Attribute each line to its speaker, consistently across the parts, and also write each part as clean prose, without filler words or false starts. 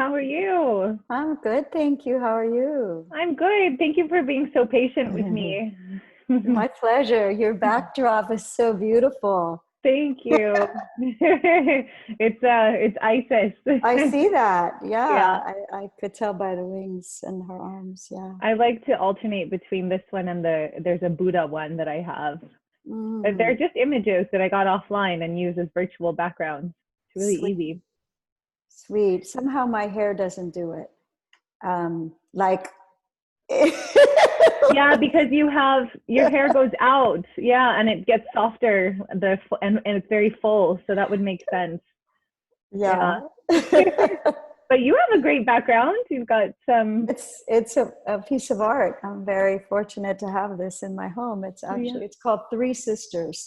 Speaker 1: How are you?
Speaker 2: I'm good, thank you. How are you?
Speaker 1: I'm good. Thank you for being so patient with me.
Speaker 2: My pleasure. Your backdrop is so beautiful.
Speaker 1: Thank you. It's Isis.
Speaker 2: I see that.
Speaker 1: Yeah.
Speaker 2: Yeah, I could tell by the wings and her arms. Yeah.
Speaker 1: I like to alternate between this one and there's a Buddha one that I have. But they're
Speaker 2: Mm,
Speaker 1: just images that I got offline and use as virtual backgrounds. It's really
Speaker 2: sweet,
Speaker 1: easy.
Speaker 2: sweet. Somehow my hair doesn't do it. Like,
Speaker 1: Yeah, because you have your hair goes out, yeah, and it gets softer. And it's very full, so that would make sense. Yeah.
Speaker 2: yeah.
Speaker 1: But you have a great background. You've got some.
Speaker 2: It's a piece of art. I'm very fortunate to have this in my home.
Speaker 1: Yeah.
Speaker 2: It's called Three Sisters.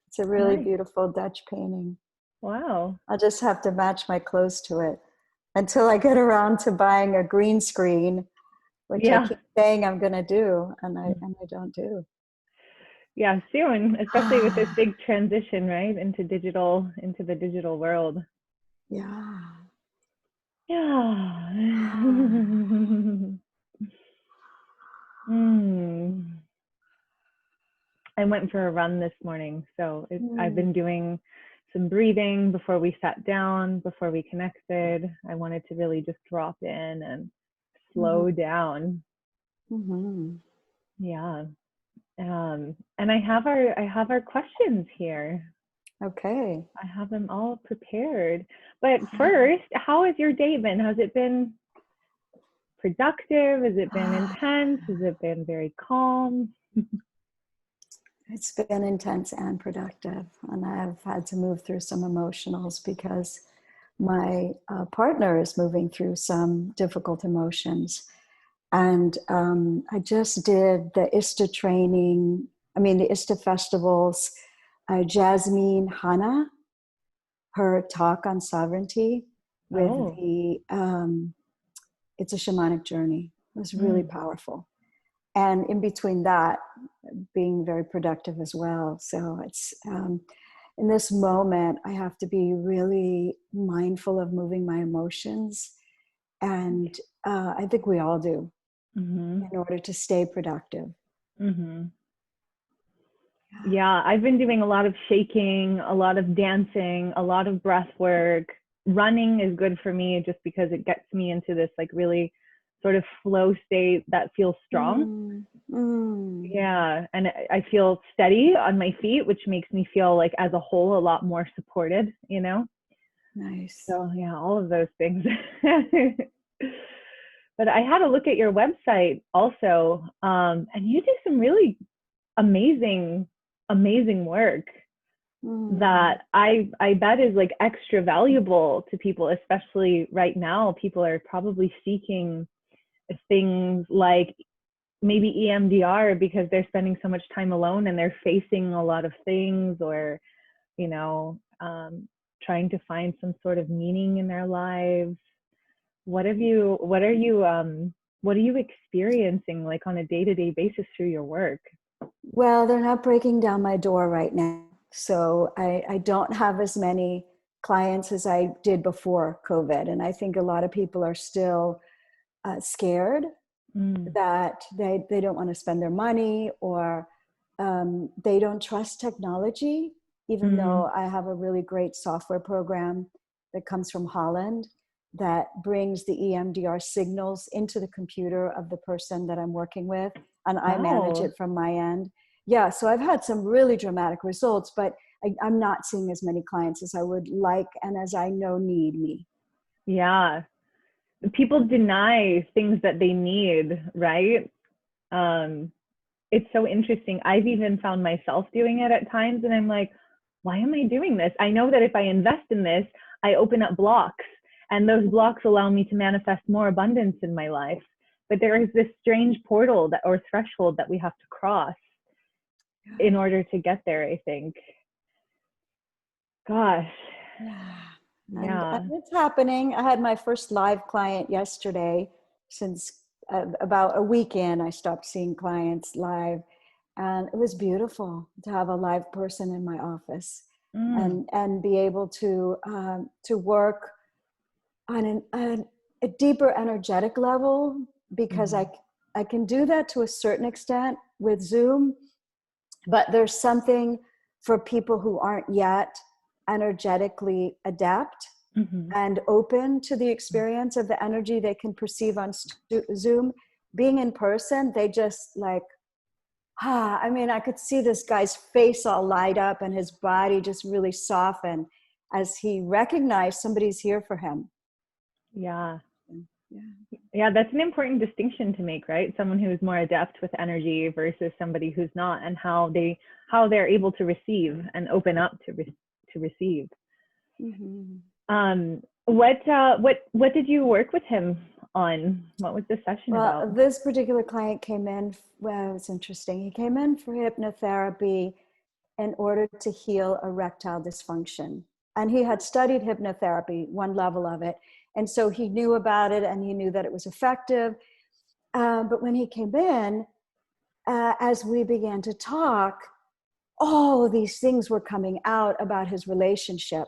Speaker 2: It's a really
Speaker 1: Nice.
Speaker 2: beautiful Dutch painting.
Speaker 1: Wow.
Speaker 2: I'll just have to match my clothes to it until I get around to buying a green screen, which I
Speaker 1: Yeah.
Speaker 2: keep saying I'm going to do, and I don't do.
Speaker 1: Yeah, soon, especially with this big transition, right, into the digital world.
Speaker 2: Yeah.
Speaker 1: Yeah. mm. I went for a run this morning, so I've
Speaker 2: Mm,
Speaker 1: been doing some breathing before we sat down, before we connected. I wanted to really just drop in and
Speaker 2: mhm,
Speaker 1: slow down.
Speaker 2: mhm.
Speaker 1: Yeah. And I have our questions here.
Speaker 2: Okay.
Speaker 1: I have them all prepared. But first, how has your day been? Has it been productive? Has it been intense? Has it been very calm?
Speaker 2: It's been intense and productive, and I've had to move through some emotionals because my partner is moving through some difficult emotions. And I just did the ISTA training, the ISTA festivals. Jasmine Hanna, her talk on sovereignty with
Speaker 1: Oh.
Speaker 2: it's a shamanic journey. It was really
Speaker 1: Mm.
Speaker 2: powerful. And in between that, being very productive as well. So it's in this moment, I have to be really mindful of moving my emotions. And I think we all do
Speaker 1: Mm-hmm.
Speaker 2: in order to stay productive.
Speaker 1: Mm-hmm. Yeah, I've been doing a lot of shaking, a lot of dancing, a lot of breath work. Running is good for me just because it gets me into this like really sort of flow state that feels strong.
Speaker 2: Mm, mm,
Speaker 1: Yeah, and I feel steady on my feet, which makes me feel like as a whole a lot more supported, you know?
Speaker 2: nice.
Speaker 1: So yeah, all of those things. But I had a look at your website also, and you do some really amazing, amazing work
Speaker 2: Mm,
Speaker 1: that I bet is like extra valuable to people, especially right now. People are probably seeking things like maybe EMDR because they're spending so much time alone and they're facing a lot of things, or you know, trying to find some sort of meaning in their lives. What are you experiencing like on a day-to-day basis through your work?
Speaker 2: well, they're not breaking down my door right now. So I don't have as many clients as I did before COVID. And I think a lot of people are still scared
Speaker 1: Mm.
Speaker 2: that they don't want to spend their money, or they don't trust technology, even
Speaker 1: Mm.
Speaker 2: though I have a really great software program that comes from Holland that brings the EMDR signals into the computer of the person that I'm working with, and I manage
Speaker 1: Wow.
Speaker 2: it from my end. Yeah, so I've had some really dramatic results, but I'm not seeing as many clients as I would like and as I know need me.
Speaker 1: Yeah. People deny things that they need, right? Um, it's so interesting. I've even found myself doing it at times, and I'm like, why am I doing this? I know that if I invest in this, I open up blocks, and those blocks allow me to manifest more abundance in my life. But there is this strange portal that or threshold that we have to cross in order to get there, I think. Gosh.
Speaker 2: Yeah. And
Speaker 1: Yeah.
Speaker 2: it's happening. I had my first live client yesterday. Since about a week in, I stopped seeing clients live. And it was beautiful to have a live person in my office,
Speaker 1: Mm.
Speaker 2: and be able to work on a deeper energetic level, because
Speaker 1: Mhm.
Speaker 2: I can do that to a certain extent with Zoom, but there's something for people who aren't yet energetically adept
Speaker 1: Mhm.
Speaker 2: and open to the experience of the energy they can perceive on Zoom. Being in person, they just like, I mean, I could see this guy's face all light up and his body just really soften as he recognized somebody's here for him.
Speaker 1: Yeah.
Speaker 2: Yeah.
Speaker 1: Yeah, that's an important distinction to make, right? Someone who's more adept with energy versus somebody who's not, and how they're able to receive and open up to receive.
Speaker 2: Mm-hmm.
Speaker 1: What did you work with him on? What was the session
Speaker 2: Well,
Speaker 1: about?
Speaker 2: this particular client came in, well, it's interesting. He came in for hypnotherapy in order to heal erectile dysfunction. And he had studied hypnotherapy, one level of it. And so he knew about it and he knew that it was effective. But when he came in, as we began to talk, all of these things were coming out about his relationship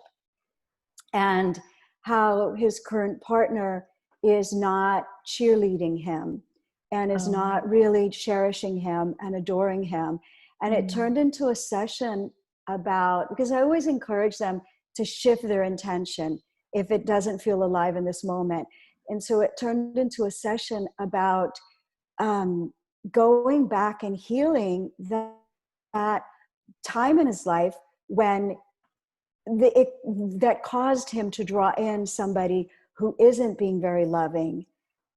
Speaker 2: and how his current partner is not cheerleading him and is not really cherishing him and adoring him. And it turned into a session about, because I always encourage them to shift their intention if it doesn't feel alive in this moment. And so it turned into a session about going back and healing that time in his life when that caused him to draw in somebody who isn't being very loving.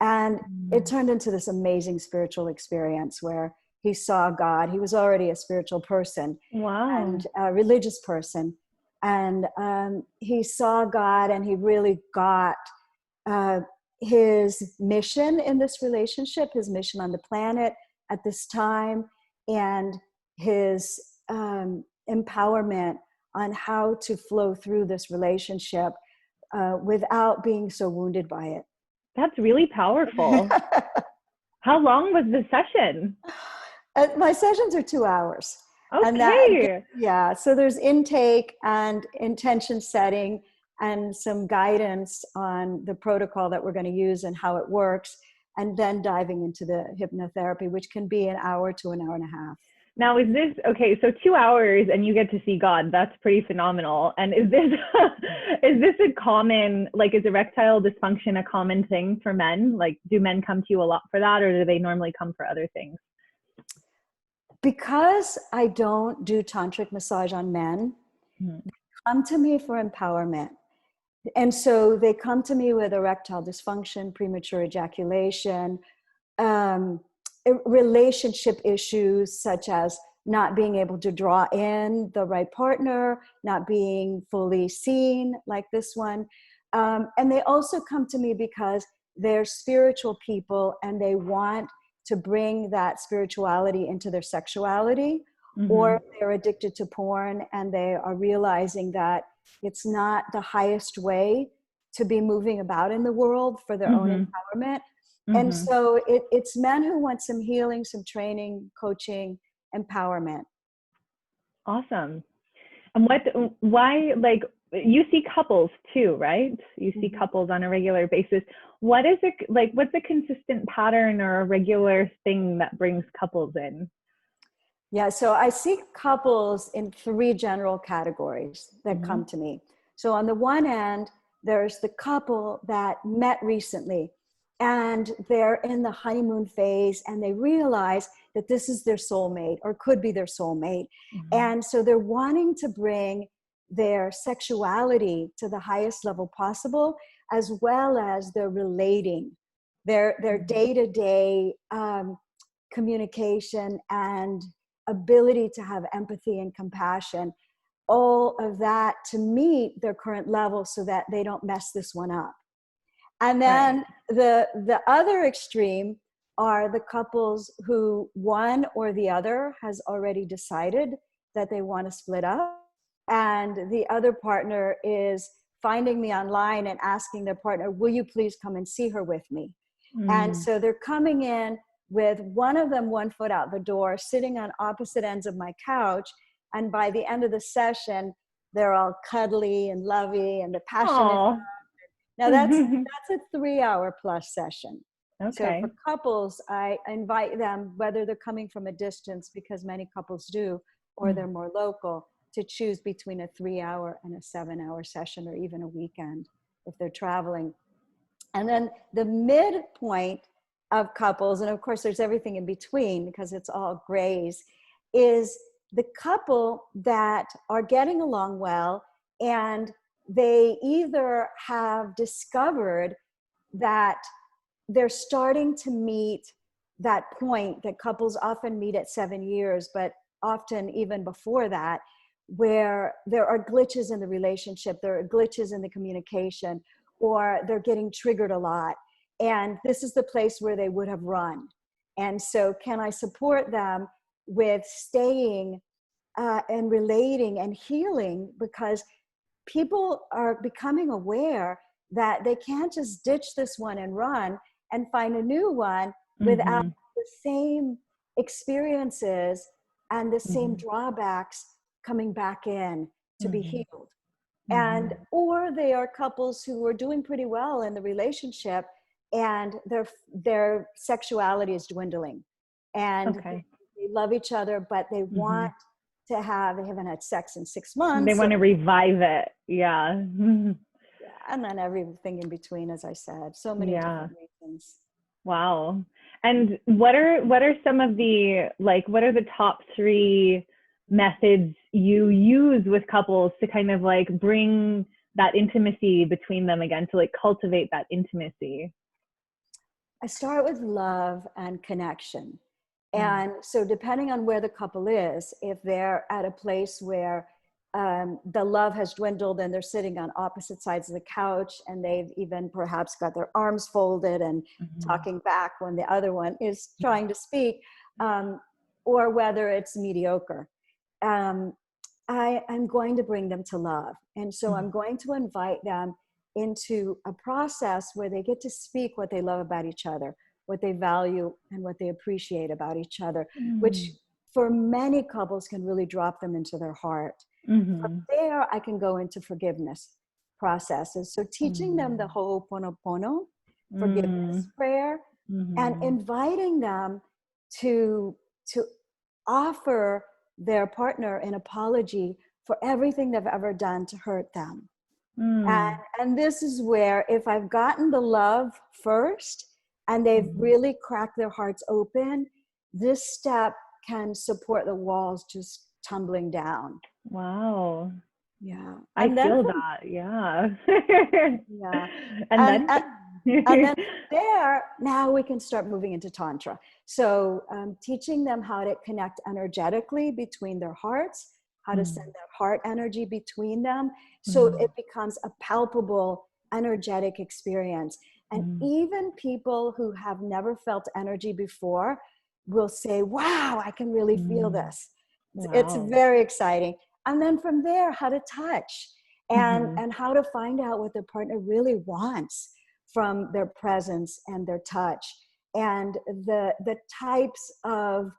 Speaker 2: And it turned into this amazing spiritual experience where he saw God. He was already a spiritual person
Speaker 1: Wow.
Speaker 2: and a religious person. And he saw God, and he really got his mission in this relationship, his mission on the planet at this time, and his empowerment on how to flow through this relationship without being so wounded by it.
Speaker 1: That's really powerful. How long was the session?
Speaker 2: My sessions are 2 hours. And that,
Speaker 1: Okay.
Speaker 2: yeah, so there's intake and intention setting and some guidance on the protocol that we're going to use and how it works, and then diving into the hypnotherapy, which can be an hour to an hour and a half.
Speaker 1: Now, is this okay? So 2 hours and you get to see God. That's pretty phenomenal. And is this is this a common, like, is erectile dysfunction a common thing for men? Like, do men come to you a lot for that, or do they normally come for other things?
Speaker 2: Because I don't do tantric massage on men,
Speaker 1: Mm-hmm.
Speaker 2: they come to me for empowerment. And so they come to me with erectile dysfunction, premature ejaculation, relationship issues such as not being able to draw in the right partner, not being fully seen like this one. And they also come to me because they're spiritual people and they want to bring that spirituality into their sexuality, or they're addicted to porn and they are realizing that it's not the highest way to be moving about in the world for their own empowerment. And so it's men who want some healing, some training, coaching, empowerment.
Speaker 1: Awesome. And why, like, you see couples too, right? You see couples on a regular basis. What is it, like, what's a consistent pattern or a regular thing that brings couples in?
Speaker 2: Yeah, so I see couples in 3 general categories that come to me. So on the one end, there's the couple that met recently and they're in the honeymoon phase and they realize that this is their soulmate or could be their soulmate. And so they're wanting to bring their sexuality to the highest level possible, as well as their relating, their day-to-day communication and ability to have empathy and compassion, all of that to meet their current level so that they don't mess this one up. And then the other extreme are the couples who one or the other has already decided that they want to split up, and the other partner is finding me online and asking their partner, will you please come and see her with me? And so they're coming in with one of them 1 foot out the door, sitting on opposite ends of my couch. And by the end of the session, they're all cuddly and lovey and they're passionate.
Speaker 1: Oh,
Speaker 2: Now that's a 3-hour plus session. So
Speaker 1: Okay.
Speaker 2: for couples, I invite them, whether they're coming from a distance, because many couples do, or they're more local, to choose between a 3-hour and a 7-hour session, or even a weekend if they're traveling. And then the midpoint of couples, and of course there's everything in between because it's all grays, is the couple that are getting along well, and they either have discovered that they're starting to meet that point that couples often meet at 7 years, but often even before that, where there are glitches in the relationship, there are glitches in the communication, or they're getting triggered a lot. And this is the place where they would have run. And so can I support them with staying and relating and healing? Because people are becoming aware that they can't just ditch this one and run and find a new one without the same experiences and the same drawbacks coming back in to be healed. And or they are couples who are doing pretty well in the relationship, and their sexuality is dwindling, and they love each other, but they want to have, they haven't had sex in 6 months.
Speaker 1: They want to revive it. Yeah.
Speaker 2: And then everything in between, as I said, so many different reasons.
Speaker 1: Wow. And what are some of the, like, what are the top 3 methods you use with couples to kind of like bring that intimacy between them again, to like cultivate that intimacy?
Speaker 2: I start with love and connection. And so depending on where the couple is, if they're at a place where the love has dwindled and they're sitting on opposite sides of the couch, and they've even perhaps got their arms folded and talking back when the other one is trying to speak, or whether it's mediocre, I'm going to bring them to love. And so I'm going to invite them into a process where they get to speak what they love about each other, what they value and what they appreciate about each other, which for many couples can really drop them into their heart. From there, I can go into forgiveness processes. So teaching them the Ho'oponopono, forgiveness prayer, and inviting them to offer their partner an apology for everything they've ever done to hurt them. And this is where, if I've gotten the love first and they've really cracked their hearts open, this step can support the walls just tumbling down.
Speaker 1: Wow.
Speaker 2: Yeah.
Speaker 1: I feel that. Yeah.
Speaker 2: Yeah.
Speaker 1: And
Speaker 2: then there, now we can start moving into Tantra. So teaching them how to connect energetically between their hearts, how to send their heart energy between them, so it becomes a palpable energetic experience. And even people who have never felt energy before will say, wow, I can really feel this. Wow. It's very exciting. And then from there, how to touch and how to find out what their partner really wants from their presence and their touch, and the types of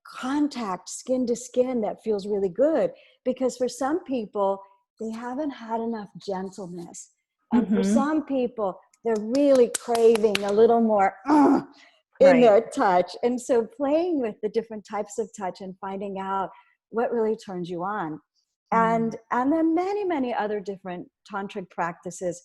Speaker 2: contact, skin to skin, that feels really good. Because for some people, they haven't had enough gentleness. And for some people, they're really craving a little more in their touch. And so playing with the different types of touch and finding out what really turns you on. And then many, many other different tantric practices.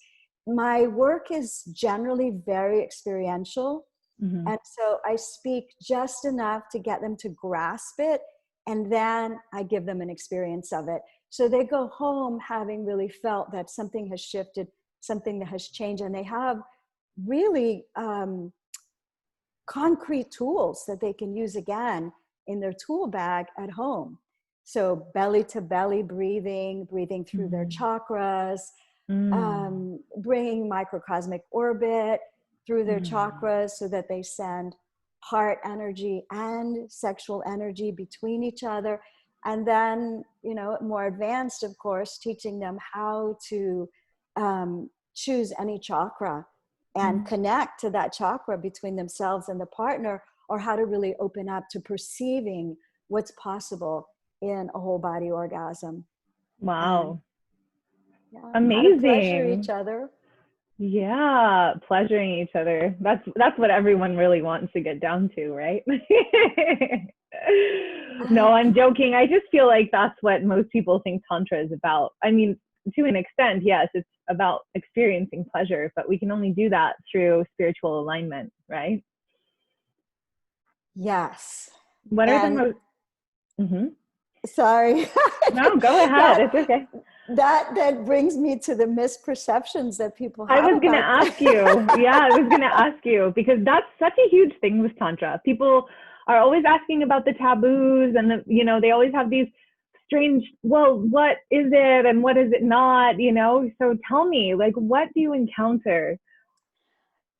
Speaker 2: My work is generally very experiential. And so I speak just enough to get them to grasp it, and then I give them an experience of it. So they go home having really felt that something has shifted, something that has changed, and they have really concrete tools that they can use again in their tool bag at home. So belly to belly breathing through their chakras, bringing microcosmic orbit through their chakras so that they send heart energy and sexual energy between each other. And then, you know, more advanced, of course, teaching them how to choose any chakra and connect to that chakra between themselves and the partner, or how to really open up to perceiving what's possible in a whole body orgasm.
Speaker 1: Wow.
Speaker 2: Amazing. How to pleasure
Speaker 1: Amazing.
Speaker 2: each other.
Speaker 1: Yeah, pleasuring each other. That's what everyone really wants to get down to, right? No,
Speaker 2: Uh,
Speaker 1: I'm joking. I just feel like that's what most people think Tantra is about. I mean, to an extent, yes, it's about experiencing pleasure, but we can only do that through spiritual alignment, right?
Speaker 2: yes.
Speaker 1: What are the
Speaker 2: And
Speaker 1: most mm-hmm.
Speaker 2: sorry.
Speaker 1: No, go ahead.
Speaker 2: that
Speaker 1: It's okay.
Speaker 2: that brings me to the misperceptions that people
Speaker 1: I
Speaker 2: have
Speaker 1: was going to
Speaker 2: about
Speaker 1: ask you. Yeah, I was going to ask you because that's such a huge thing with Tantra. People are always asking about the taboos and they always have these strange, well, what is it and what is it not? So tell me, like, what do you encounter?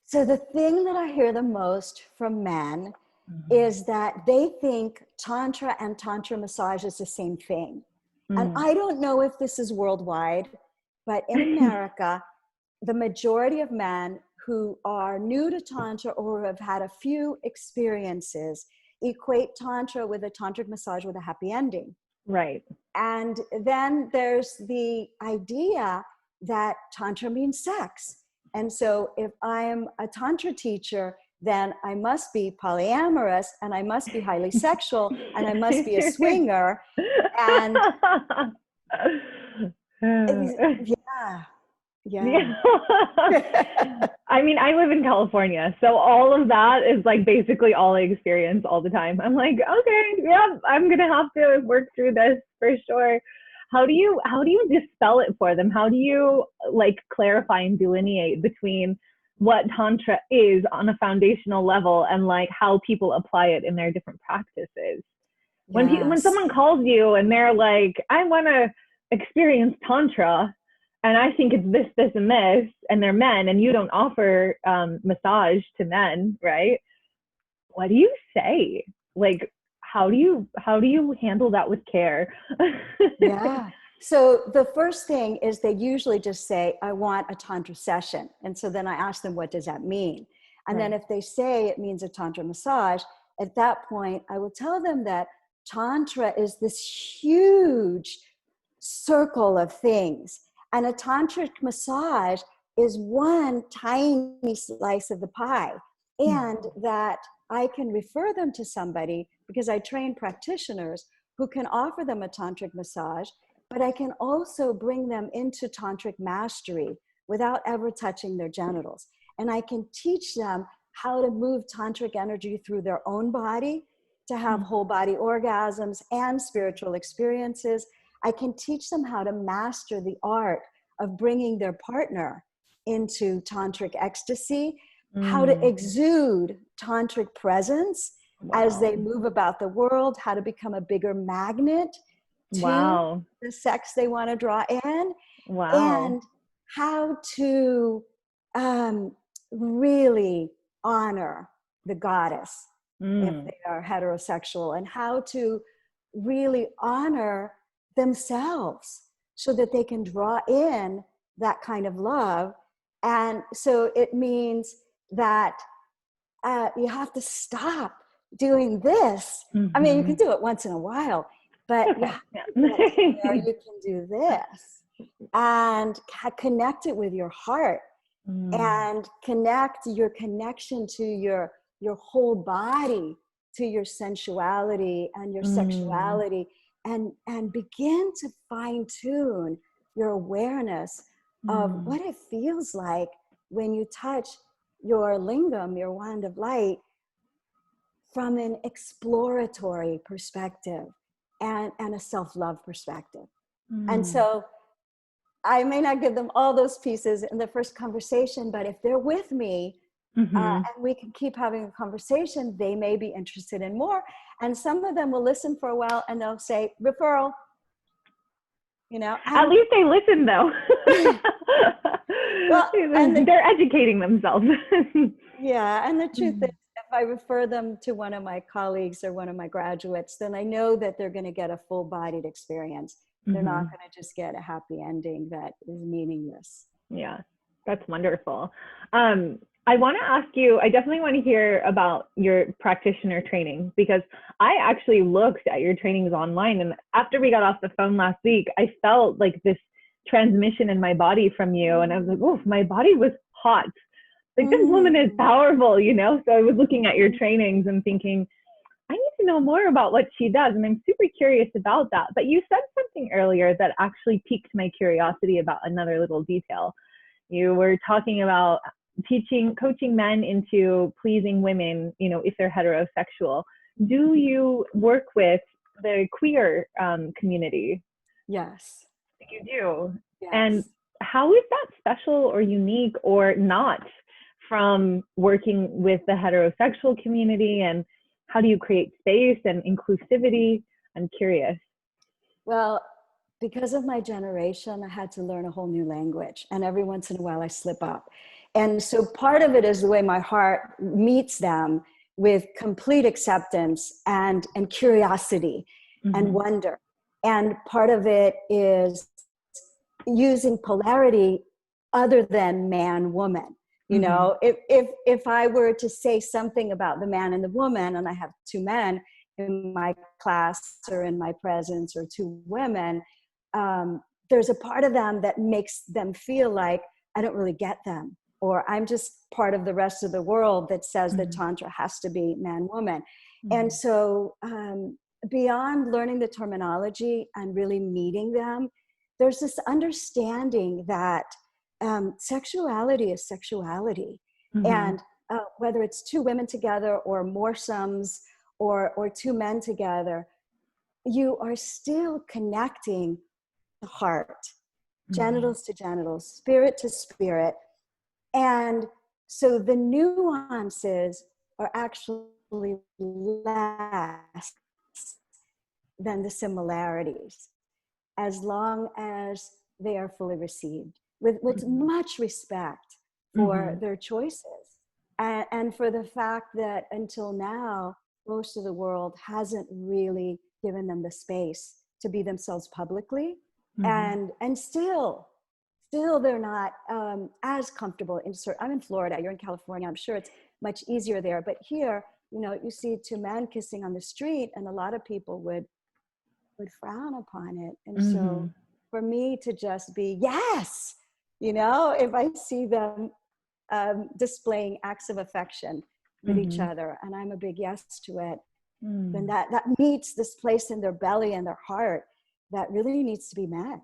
Speaker 2: So the thing that I hear the most from men
Speaker 1: Mm-hmm.
Speaker 2: is that they think Tantra and Tantra massage is the same thing. And
Speaker 1: Mm.
Speaker 2: I don't know if this is worldwide, but in America, the majority of men who are new to Tantra or have had a few experiences equate Tantra with a tantric massage with a happy ending.
Speaker 1: Right.
Speaker 2: And then there's the idea that Tantra means sex. And so if I'm a Tantra teacher, then I must be polyamorous and I must be highly sexual and I must be a swinger. And yeah, yeah.
Speaker 1: Yeah. I mean, I live in California, so all of that is like basically all I experience all the time. I'm like, okay, yeah, I'm gonna have to work through this for sure. How do you dispel it for them? How do you like clarify and delineate between what Tantra is on a foundational level and like how people apply it in their different practices? When
Speaker 2: Yes.
Speaker 1: someone calls you and they're like, I want to experience Tantra, and I think it's this, this, and this, and they're men, and you don't offer massage to men, right? What do you say? Like, how do you handle that with care?
Speaker 2: Yeah. So the first thing is they usually just say, I want a Tantra session. And so then I ask them, what does that mean? And then
Speaker 1: Right.
Speaker 2: if they say it means a Tantra massage, at that point, I will tell them that Tantra is this huge circle of things. And a Tantric massage is one tiny slice of the pie. And that I can refer them to somebody because I train practitioners who can offer them a tantric massage, but I can also bring them into tantric mastery without ever touching their genitals. And I can teach them how to move tantric energy through their own body to have whole body orgasms and spiritual experiences. I can teach them how to master the art of bringing their partner into tantric ecstasy, how to exude tantric presence as they
Speaker 1: Wow.
Speaker 2: move about the world, how to become a bigger magnet to
Speaker 1: Wow.
Speaker 2: the sex they want to draw in,
Speaker 1: Wow.
Speaker 2: and how to really honor the goddess if
Speaker 1: Mm.
Speaker 2: they are heterosexual, and how to really honor themselves so that they can draw in that kind of love. And so it means that you have to stop doing this. I mean, you can
Speaker 1: Mm-hmm.
Speaker 2: do it once in a while, but you
Speaker 1: Okay.
Speaker 2: have
Speaker 1: Yeah.
Speaker 2: to get to where you can do this and connect it with your heart and connect your connection to your whole body, to your sensuality and your
Speaker 1: Mm.
Speaker 2: sexuality, and begin to fine tune your awareness of
Speaker 1: Mm.
Speaker 2: what it feels like when you touch your lingam, your wand of light, from an exploratory perspective and a self-love perspective. And
Speaker 1: Mm.
Speaker 2: so I may not give them all those pieces in the first conversation, but if they're with me
Speaker 1: Mm-hmm.
Speaker 2: and we can keep having a conversation, they may be interested in more. And some of them will listen for a while and they'll say, referral,
Speaker 1: At
Speaker 2: and
Speaker 1: least they listen, though.
Speaker 2: well, and
Speaker 1: They're educating themselves.
Speaker 2: yeah, and the truth is, if I refer them to one of my colleagues or one of my graduates, then I know that they're going to get a full-bodied experience. They're not
Speaker 1: Mm-hmm.
Speaker 2: going to just get a happy ending that is meaningless.
Speaker 1: Yeah, that's wonderful. I want to ask you, I definitely want to hear about your practitioner training because I actually looked at your trainings online. And after we got off the phone last week, I felt like this transmission in my body from you. And I was like, oh, my body was hot. Like, this woman is powerful, you know? So I was looking at your trainings and thinking, I need to know more about what she does. And I'm super curious about that. But you said something earlier that actually piqued my curiosity about another little detail. You were talking about coaching men into pleasing women, you know, if they're heterosexual. Do you work with the queer community?
Speaker 2: Yes.
Speaker 1: You do.
Speaker 2: Yes.
Speaker 1: And how is that special or unique or not from working with the heterosexual community? And how do you create space and inclusivity? I'm curious.
Speaker 2: Well, because of my generation, I had to learn a whole new language. And every once in a while I slip up. And so part of it is the way my heart meets them with complete acceptance and curiosity and wonder. And part of it is using polarity other than man, woman. You know, if I were to say something about the man and the woman, and I have two men in my class or in my presence or two women, there's a part of them that makes them feel like I don't really get them, or I'm just part of the rest of the world that says that Tantra has to be man, woman. And so beyond learning the terminology and really meeting them, there's this understanding that sexuality is sexuality. And whether it's two women together or more sums or two men together, you are still connecting the heart, genitals to genitals, spirit to spirit. And so the nuances are actually less than the similarities, as long as they are fully received with much respect for their choices. And for the fact that until now, most of the world hasn't really given them the space to be themselves publicly. And still they're not as comfortable I'm in Florida, you're in California, I'm sure it's much easier there. But here, you know, you see two men kissing on the street and a lot of people would frown upon it. And so for me to just be, yes, you know, if I see them displaying acts of affection with each other, and I'm a big yes to it, then that meets this place in their belly and their heart that really needs to be met.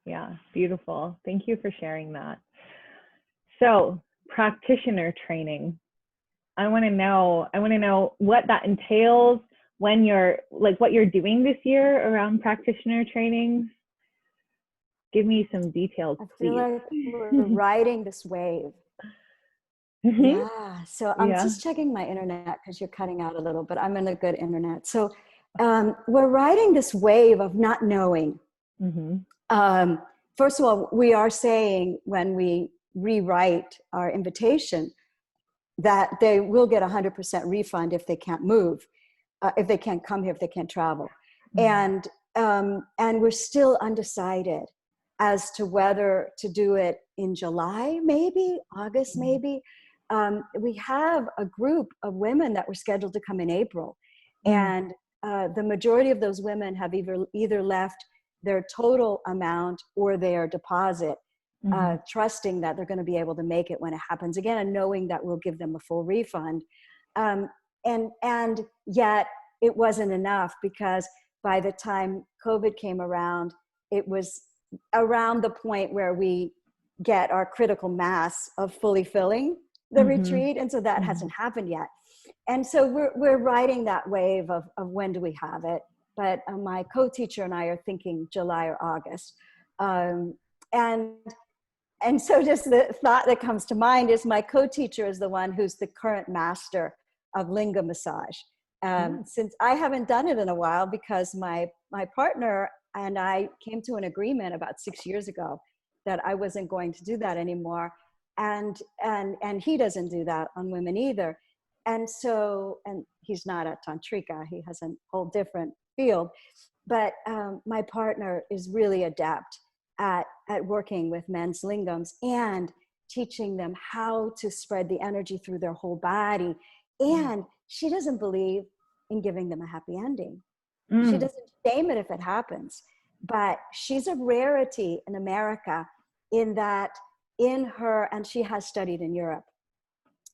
Speaker 1: Yeah, beautiful. Thank you for sharing that. So, practitioner training. I want to know what that entails, when you're like what you're doing this year around practitioner training. Give me some details, please.
Speaker 2: I feel like we're riding this wave. Yeah. So I'm just checking my internet because you're cutting out a little, but I'm in a good internet. So we're riding this wave of not knowing. First of all, we are saying when we rewrite our invitation that they will get 100% refund if they can't move, if they can't come here, if they can't travel. And we're still undecided as to whether to do it in July, maybe August, maybe. We have a group of women that were scheduled to come in April. And the majority of those women have either left their total amount or their deposit, trusting that they're going to be able to make it when it happens again, and knowing that we'll give them a full refund. And yet it wasn't enough, because by the time COVID came around, it was around the point where we get our critical mass of fully filling the retreat. And so that hasn't happened yet. And so we're riding that wave of when do we have it? But my co-teacher and I are thinking July or August. And so just the thought that comes to mind is my co-teacher is the one who's the current master of linga massage. Since I haven't done it in a while, because my partner and I came to an agreement about 6 years ago that I wasn't going to do that anymore. And he doesn't do that on women either. And so, and he's not a tantrika, he has a whole different field. But my partner is really adept at working with men's lingams and teaching them how to spread the energy through their whole body. And she doesn't believe in giving them a happy ending. She doesn't shame it if it happens. But she's a rarity in America in that in her, and she has studied in Europe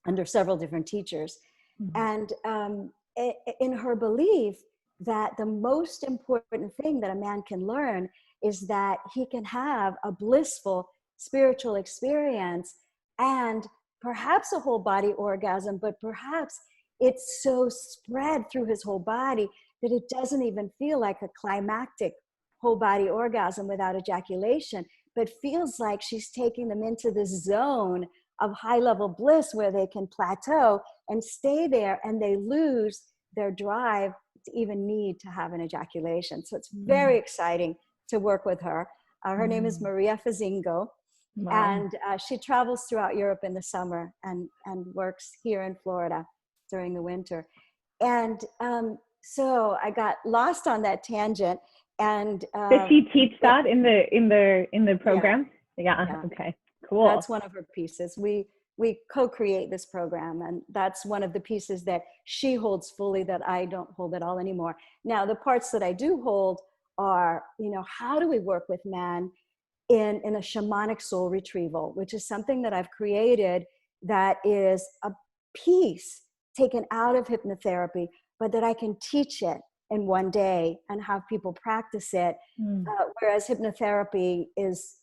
Speaker 2: under several different teachers, and in her belief that the most important thing that a man can learn is that he can have a blissful spiritual experience and perhaps a whole body orgasm, but perhaps it's so spread through his whole body that it doesn't even feel like a climactic whole body orgasm without ejaculation, but feels like she's taking them into this zone of high level bliss where they can plateau and stay there, and they lose their drive to even need to have an ejaculation. So it's very exciting to work with her. Her name is Maria Fazingo.
Speaker 1: Wow.
Speaker 2: And she travels throughout Europe in the summer and works here in Florida during the winter. And so I got lost on that tangent. And
Speaker 1: does she teach that in the program? Yeah. Okay. Cool.
Speaker 2: That's one of her pieces. We co-create this program, and that's one of the pieces that she holds fully that I don't hold at all anymore. Now, the parts that I do hold are, how do we work with men in a shamanic soul retrieval, which is something that I've created that is a piece taken out of hypnotherapy, but that I can teach it in one day and have people practice it. Whereas hypnotherapy is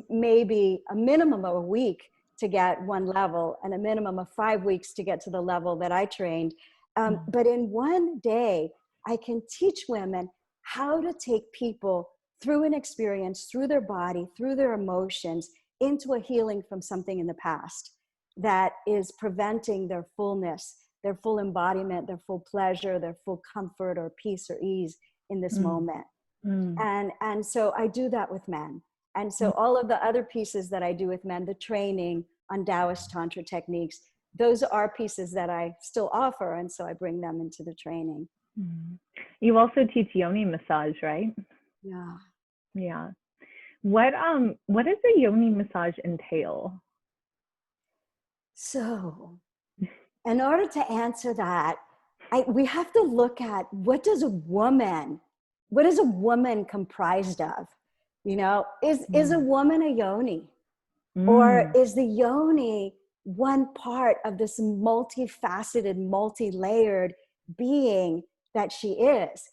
Speaker 2: maybe a minimum of a week to get one level and a minimum of 5 weeks to get to the level that I trained. But in one day, I can teach women how to take people through an experience, through their body, through their emotions, into a healing from something in the past that is preventing their fullness, their full embodiment, their full pleasure, their full comfort or peace or ease in this moment. And so I do that with men. And so all of the other pieces that I do with men, the training on Taoist Tantra techniques, those are pieces that I still offer. And so I bring them into the training.
Speaker 1: You also teach Yoni Massage, right?
Speaker 2: Yeah.
Speaker 1: Yeah. What does a Yoni Massage entail?
Speaker 2: So in order to answer that, we have to look at what is a woman comprised of? Is a woman a yoni? Or is the yoni one part of this multifaceted, multi-layered being that she is?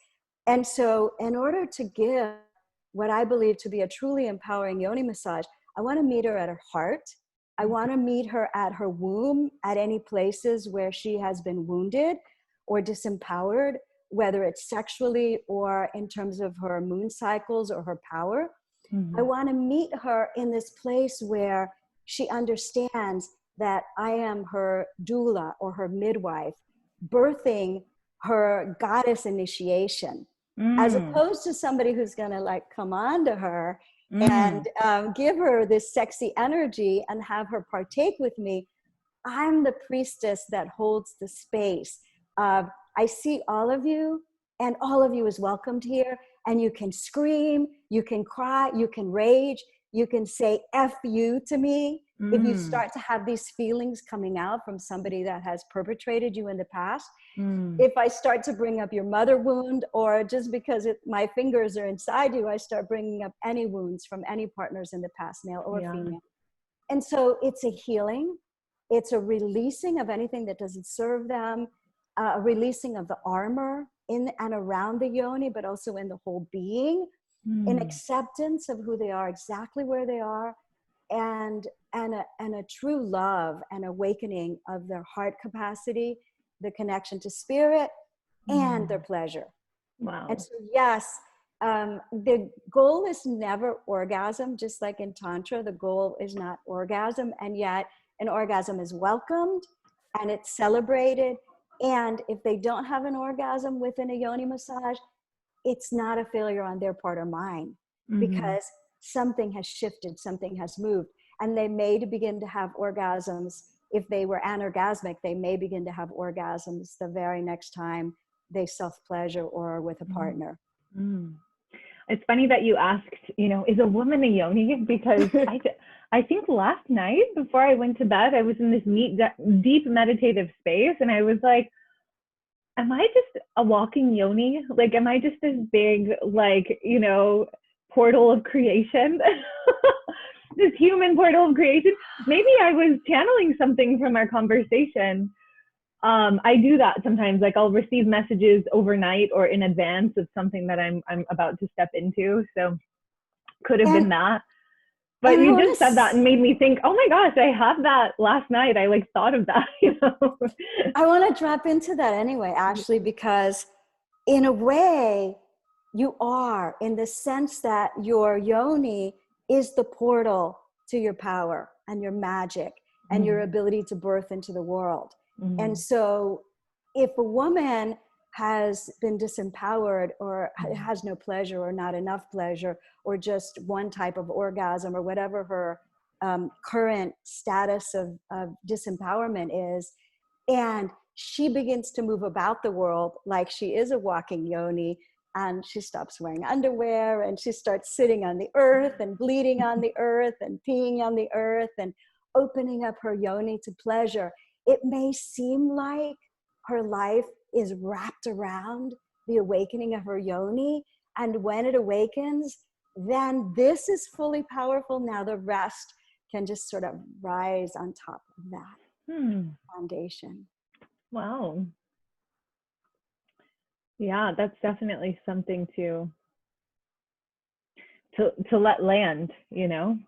Speaker 2: And so in order to give what I believe to be a truly empowering yoni massage, I want to meet her at her heart. I want to meet her at her womb, at any places where she has been wounded or disempowered, whether it's sexually or in terms of her moon cycles or her power. I want to meet her in this place where she understands that I am her doula or her midwife, birthing her goddess initiation, as opposed to somebody who's going to come on to her and give her this sexy energy and have her partake with me. I'm the priestess that holds the space of, I see all of you, and all of you is welcomed here. And you can scream, you can cry, you can rage, you can say F you to me. If you start to have these feelings coming out from somebody that has perpetrated you in the past. If I start to bring up your mother wound, or just because my fingers are inside you, I start bringing up any wounds from any partners in the past, male or female. And so it's a healing. It's a releasing of anything that doesn't serve them, a releasing of the armor in and around the yoni, but also in the whole being, in acceptance of who they are, exactly where they are, and a true love and awakening of their heart capacity, the connection to spirit, and their pleasure.
Speaker 1: Wow.
Speaker 2: And so, yes, the goal is never orgasm, just like in Tantra, the goal is not orgasm, and yet an orgasm is welcomed and it's celebrated. And if they don't have an orgasm within a yoni massage, it's not a failure on their part or mine, because something has shifted, something has moved. And they may begin to have orgasms. If they were anorgasmic, they may begin to have orgasms the very next time they self-pleasure or are with a partner.
Speaker 1: It's funny that you asked, is a woman a yoni? Because I think last night before I went to bed, I was in this deep meditative space, and I was like, am I just a walking yoni? Am I just this big, portal of creation? this human portal of creation. Maybe I was channeling something from our conversation. I do that sometimes. Like I'll receive messages overnight or in advance of something that I'm about to step into. So could have been that. But you just said that and made me think, oh my gosh, I have that last night. I like thought of that, you know.
Speaker 2: I want to drop into that anyway, Ashley, because in a way you are, in the sense that your yoni is the portal to your power and your magic and your ability to birth into the world. And so if a woman has been disempowered or has no pleasure or not enough pleasure or just one type of orgasm or whatever her current status of disempowerment is, and she begins to move about the world like she is a walking yoni, and she stops wearing underwear and she starts sitting on the earth and bleeding on the earth and peeing on the earth and opening up her yoni to pleasure, it may seem like her life is wrapped around the awakening of her yoni. And when it awakens, then this is fully powerful. Now the rest can just sort of rise on top of that foundation.
Speaker 1: Wow. Yeah, that's definitely something to let land, you know,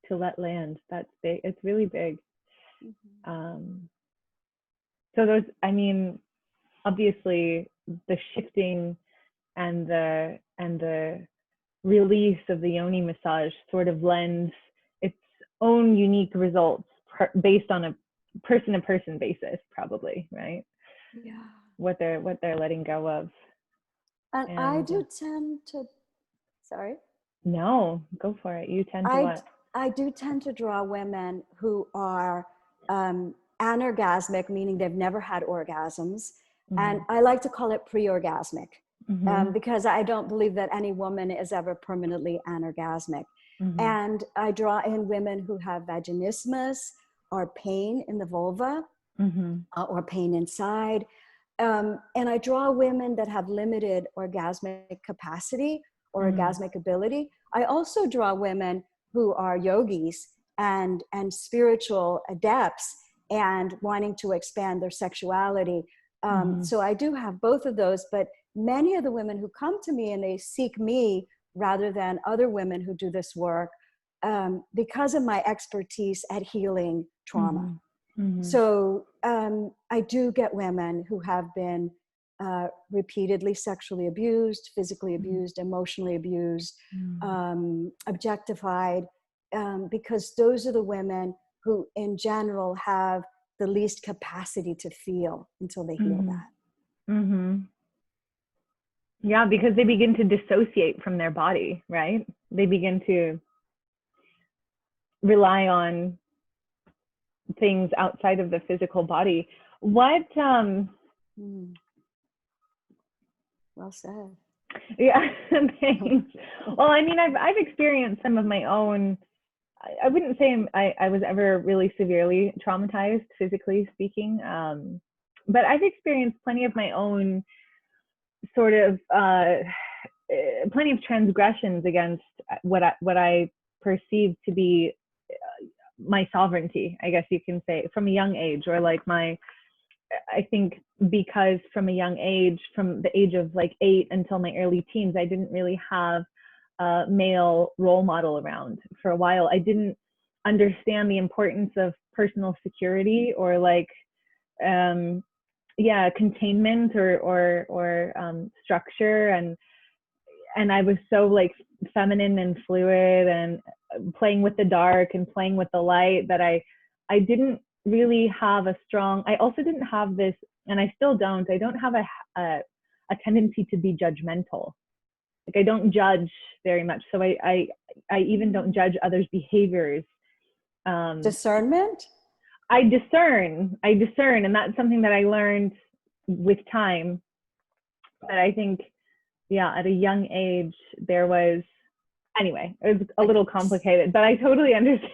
Speaker 1: to let land. That's big. It's really big. So those, I mean, obviously the shifting and the release of the yoni massage sort of lends its own unique results based on a person-to-person basis, probably, right?
Speaker 2: Yeah.
Speaker 1: What they're letting go of.
Speaker 2: And I do tend to, sorry?
Speaker 1: No, go for it. You tend to what?
Speaker 2: I do tend to draw women who are anorgasmic, meaning they've never had orgasms. And I like to call it pre-orgasmic because I don't believe that any woman is ever permanently anorgasmic. And I draw in women who have vaginismus or pain in the vulva or pain inside. And I draw women that have limited orgasmic capacity or orgasmic ability. I also draw women who are yogis and spiritual adepts and wanting to expand their sexuality. So I do have both of those, but many of the women who come to me and they seek me rather than other women who do this work because of my expertise at healing trauma. So I do get women who have been repeatedly sexually abused, physically abused, emotionally abused, objectified, because those are the women who in general have the least capacity to feel until they heal that.
Speaker 1: Yeah, because they begin to dissociate from their body, right? They begin to rely on things outside of the physical body. What
Speaker 2: Well said.
Speaker 1: Yeah, thanks. Well, I mean, I've experienced some of my own. I wouldn't say I was ever really severely traumatized, physically speaking, but I've experienced plenty of my own sort of plenty of transgressions against what I perceive to be my sovereignty, I guess you can say, from a young age, or like I think because from a young age, from the age of like 8 until my early teens, I didn't really have a male role model around for a while. I didn't understand the importance of personal security or like, containment or structure. And I was so like feminine and fluid and playing with the dark and playing with the light that I didn't really have a strong, I also didn't have this, and I still don't, I don't have a tendency to be judgmental. Like I don't judge very much. So I even don't judge others' behaviors.
Speaker 2: Discernment?
Speaker 1: I discern, and that's something that I learned with time. But I think, at a young age, there was, anyway, it was a little complicated, but I totally understand.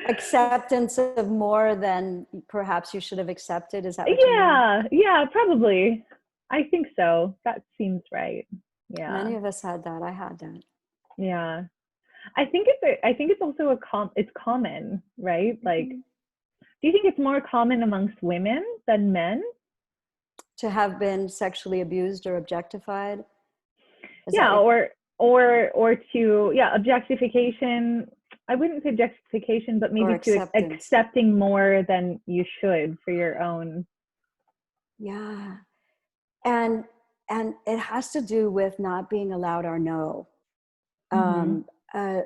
Speaker 2: Acceptance of more than perhaps you should have accepted. Is that what you mean?
Speaker 1: Yeah, probably. I think so. That seems right. Yeah.
Speaker 2: Many of us had that. I had that.
Speaker 1: Yeah. I think it's also it's common, right? Like, do you think it's more common amongst women than men?
Speaker 2: To have been sexually abused or objectified? Is that
Speaker 1: Yeah,
Speaker 2: what?
Speaker 1: or to, yeah, objectification. I wouldn't say objectification, but
Speaker 2: Or
Speaker 1: maybe to
Speaker 2: acceptance?
Speaker 1: accepting more than you should for your own.
Speaker 2: Yeah. And it has to do with not being allowed our no.
Speaker 1: Mm-hmm.
Speaker 2: uh,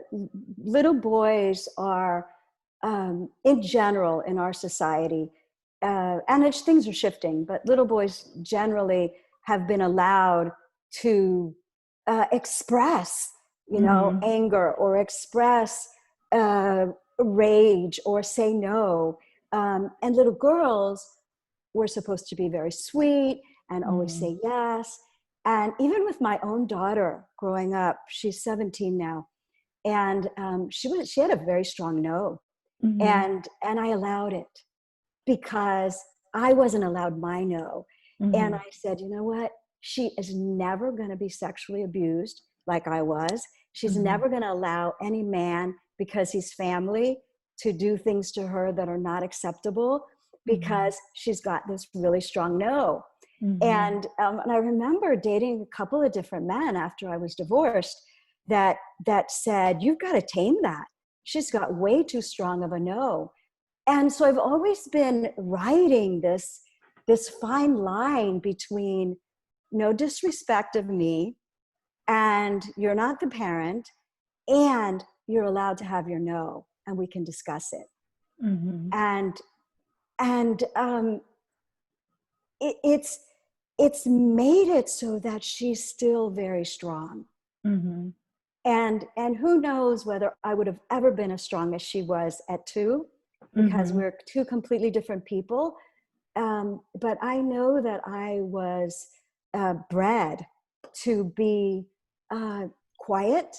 Speaker 2: Little boys are, in general, in our society, and things are shifting, but little boys generally have been allowed to express,
Speaker 1: Mm-hmm.
Speaker 2: anger, or express rage, or say no. And little girls were supposed to be very sweet and always
Speaker 1: Mm-hmm.
Speaker 2: say yes. And even with my own daughter growing up, she's 17 now, and she had a very strong no,
Speaker 1: Mm-hmm.
Speaker 2: and I allowed it because I wasn't allowed my no. And
Speaker 1: Mm-hmm.
Speaker 2: I said, you know what? She is never going to be sexually abused like I was. She's
Speaker 1: Mm-hmm.
Speaker 2: never going to allow any man, because he's family, to do things to her that are not acceptable,
Speaker 1: Mm-hmm.
Speaker 2: because she's got this really strong no.
Speaker 1: Mm-hmm.
Speaker 2: And I remember dating a couple of different men after I was divorced that said, you've got to tame that. She's got way too strong of a no. And so I've always been writing this fine line between no disrespect of me, and you're not the parent, and you're allowed to have your no, and we can discuss it.
Speaker 1: Mm-hmm.
Speaker 2: And it's made it so that she's still very strong.
Speaker 1: Mm-hmm.
Speaker 2: And who knows whether I would have ever been as strong as she was at 2, because
Speaker 1: Mm-hmm.
Speaker 2: we're two completely different people. But I know that I was bred to be quiet,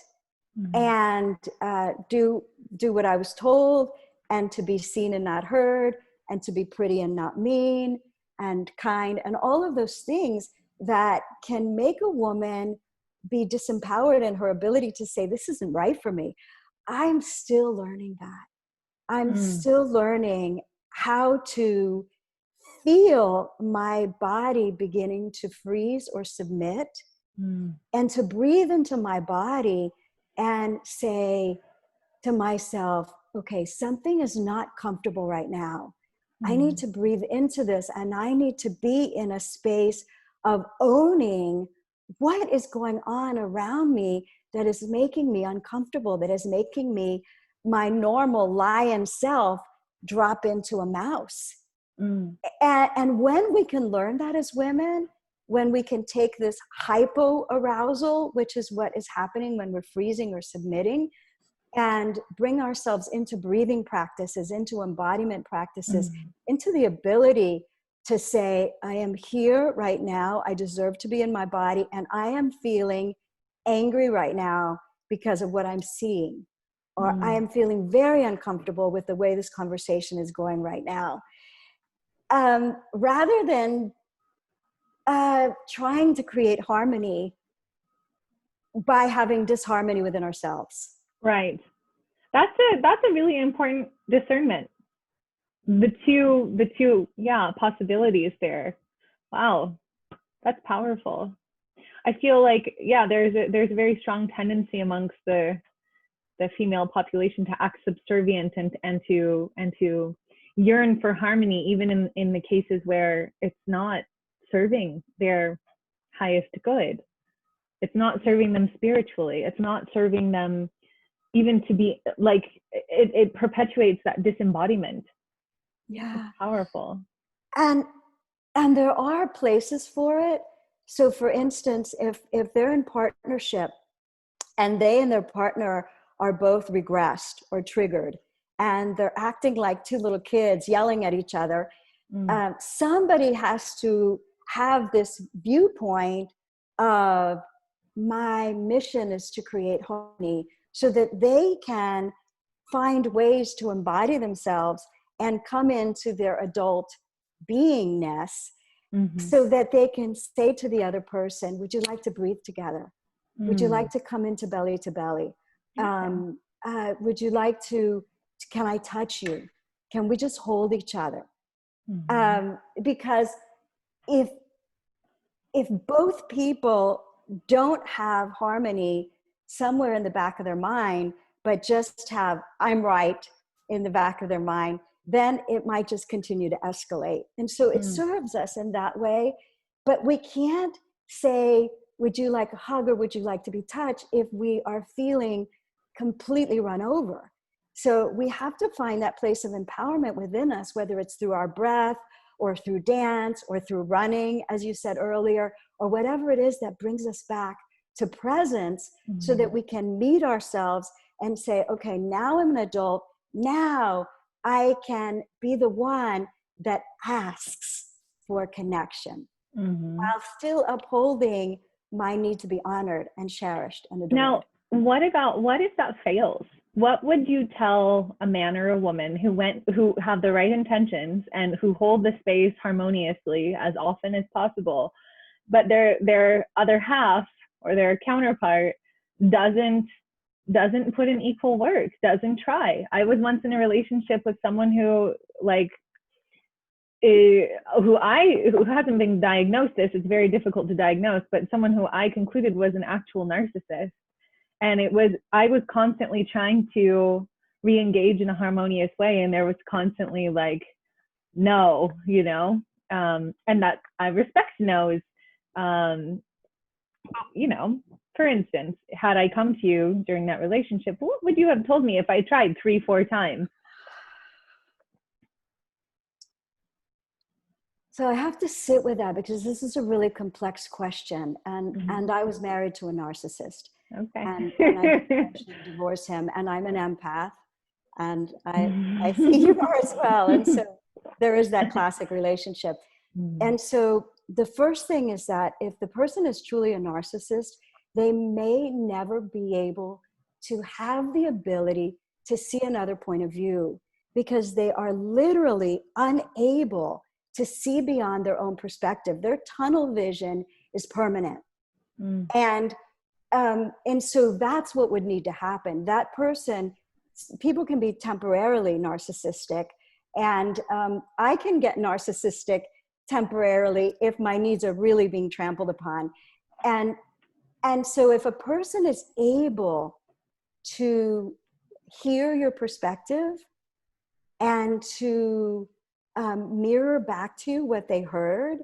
Speaker 1: Mm-hmm.
Speaker 2: and do what I was told, and to be seen and not heard, and to be pretty and not mean, and kind, and all of those things that can make a woman be disempowered in her ability to say, this isn't right for me. I'm still learning that. I'm
Speaker 1: Mm.
Speaker 2: still learning how to feel my body beginning to freeze or submit,
Speaker 1: Mm.
Speaker 2: and to breathe into my body and say to myself, okay, something is not comfortable right now. I need
Speaker 1: Mm.
Speaker 2: to breathe into this, and I need to be in a space of owning what is going on around me that is making me uncomfortable, that is making me, my normal lion self, drop into a mouse.
Speaker 1: Mm.
Speaker 2: And when we can learn that as women, when we can take this hypo arousal, which is what is happening when we're freezing or submitting, and bring ourselves into breathing practices, into embodiment practices,
Speaker 1: Mm.
Speaker 2: into the ability to say, I am here right now, I deserve to be in my body, and I am feeling angry right now because of what I'm seeing, or I
Speaker 1: Mm.
Speaker 2: am feeling very uncomfortable with the way this conversation is going right now. Rather than trying to create harmony by having disharmony within ourselves.
Speaker 1: Right. That's a really important discernment. The two, yeah, possibilities there. Wow, that's powerful. I feel like, yeah, there's a very strong tendency amongst the female population to act subservient and to yearn for harmony, even in the cases where it's not serving their highest good. It's not serving them spiritually. It's not serving them even to be like, it perpetuates that disembodiment. It's
Speaker 2: Yeah.
Speaker 1: powerful.
Speaker 2: And there are places for it. So for instance, if they're in partnership and they and their partner are both regressed or triggered, and they're acting like two little kids yelling at each other,
Speaker 1: Mm.
Speaker 2: somebody has to have this viewpoint of, my mission is to create harmony, so that they can find ways to embody themselves and come into their adult beingness,
Speaker 1: Mm-hmm.
Speaker 2: so that they can say to the other person, would you like to breathe together? Would you
Speaker 1: Mm.
Speaker 2: like to come into belly to belly? Would you like to, can I touch you? Can we just hold each other? Because if both people don't have harmony somewhere in the back of their mind, but just have I'm right in the back of their mind, then it might just continue to escalate. And so it serves us in that way. But we can't say, would you like a hug or would you like to be touched, if we are feeling completely run over. So we have to find that place of empowerment within us, whether it's through our breath or through dance or through running, as you said earlier, or whatever it is that brings us back to presence, so that we can meet ourselves and say, okay, now I'm an adult. Now I can be the one that asks for connection while still upholding my need to be honored and cherished and adored.
Speaker 1: Now, what if that fails? What would you tell a man or a woman who have the right intentions and who hold the space harmoniously as often as possible, but their other half or their counterpart doesn't put in equal work, doesn't try? I was once in a relationship with someone who hasn't been diagnosed this. It's very difficult to diagnose, but someone who I concluded was an actual narcissist. And I was constantly trying to re-engage in a harmonious way, and there was constantly like, no, and that I respect no's. For instance, had I come to you during that relationship, what would you have told me if I tried 3-4 times?
Speaker 2: So I have to sit with that, because this is a really complex question. And I was married to a narcissist.
Speaker 1: Okay.
Speaker 2: And I eventually divorced him, and I'm an empath, and I see you are as well. And so there is that classic relationship. And so the first thing is that if the person is truly a narcissist, they may never be able to have the ability to see another point of view, because they are literally unable to see beyond their own perspective. Their tunnel vision is permanent. And so that's what would need to happen. That person, people can be temporarily narcissistic, and I can get narcissistic temporarily if my needs are really being trampled upon. And so if a person is able to hear your perspective and to mirror back to you what they heard,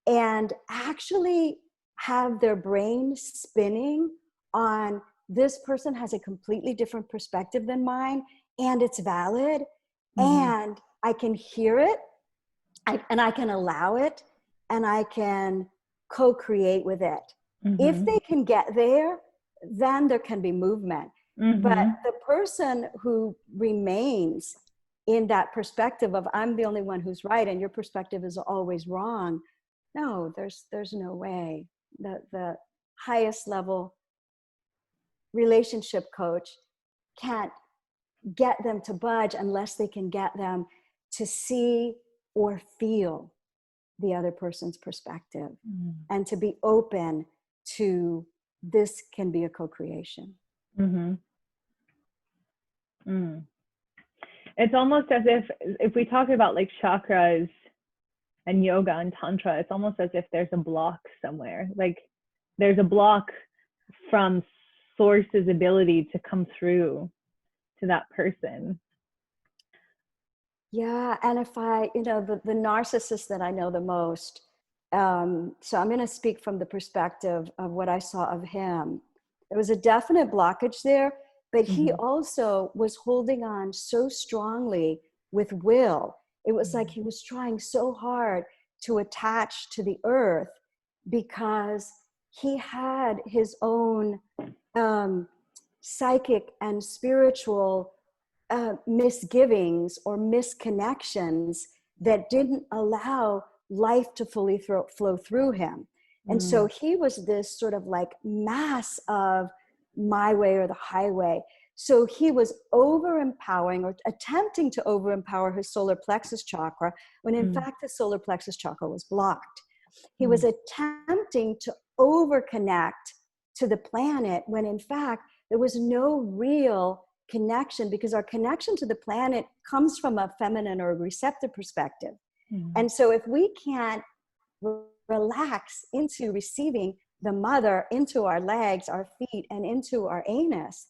Speaker 2: and actually have their brain spinning on, this person has a completely different perspective than mine, and it's valid, and I can hear it, and I can allow it, and I can co-create with it. If they can get there, then there can be movement. But the person who remains in that perspective of, I'm the only one who's right and your perspective is always wrong, no, there's no way. The highest level relationship coach can't get them to budge unless they can get them to see or feel the other person's perspective, and to be open to, this can be a co-creation.
Speaker 1: It's almost as if we talk about like chakras and yoga and tantra, it's almost as if there's a block somewhere. Like there's a block from source's ability to come through to that person.
Speaker 2: Yeah, and if the narcissist that I know the most, so I'm going to speak from the perspective of what I saw of him. There was a definite blockage there, but he also was holding on so strongly with will. It was like he was trying so hard to attach to the earth, because he had his own psychic and spiritual misgivings or misconnections that didn't allow life to fully flow through him. And so he was this sort of like mass of my way or the highway. So he was over-empowering, or attempting to over-empower his solar plexus chakra, when in fact the solar plexus chakra was blocked. He was attempting to over-connect to the planet, when in fact There was no real connection, because our connection to the planet comes from a feminine or receptive perspective.
Speaker 1: Mm-hmm.
Speaker 2: And so if we can't relax into receiving the mother into our legs, our feet, and into our anus,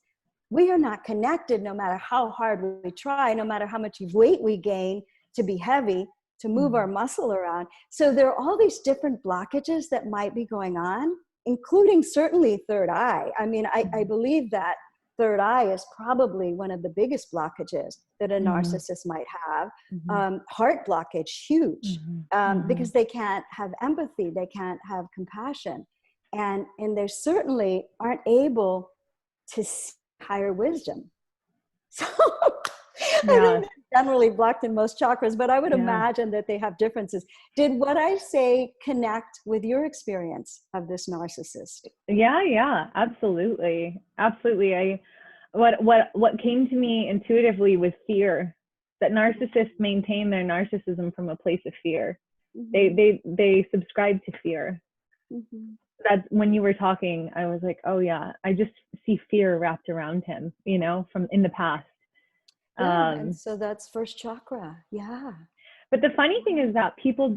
Speaker 2: we are not connected, no matter how hard we try, no matter how much weight we gain to be heavy, to move our muscle around. So there are all these different blockages that might be going on, including certainly third eye. I mean, I believe that third eye is probably one of the biggest blockages that a narcissist might have. Heart blockage, huge, because they can't have empathy, they can't have compassion, and they certainly aren't able to see higher wisdom. So I think they're generally blocked in most chakras, but I would imagine that they have differences. Did what I say connect with your experience of this narcissist?
Speaker 1: Yeah, absolutely. What came to me intuitively was fear, that narcissists maintain their narcissism from a place of fear. They subscribe to fear. That's when you were talking, I was like, oh yeah, I just see fear wrapped around him, you know, from in the past.
Speaker 2: And so that's first chakra. Yeah.
Speaker 1: But the funny thing is that people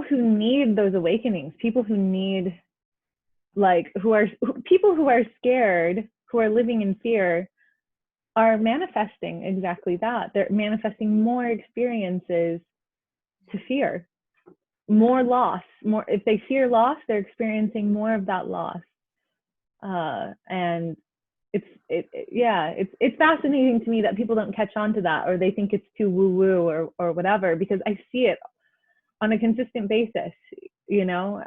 Speaker 1: who need those awakenings, people who need, people who are scared, who are living in fear, are manifesting exactly that. They're manifesting more experiences to fear, more loss, more. If they fear loss, they're experiencing more of that loss. And it's fascinating to me that people don't catch on to that, or they think it's too woo-woo or whatever, because I see it on a consistent basis, you know.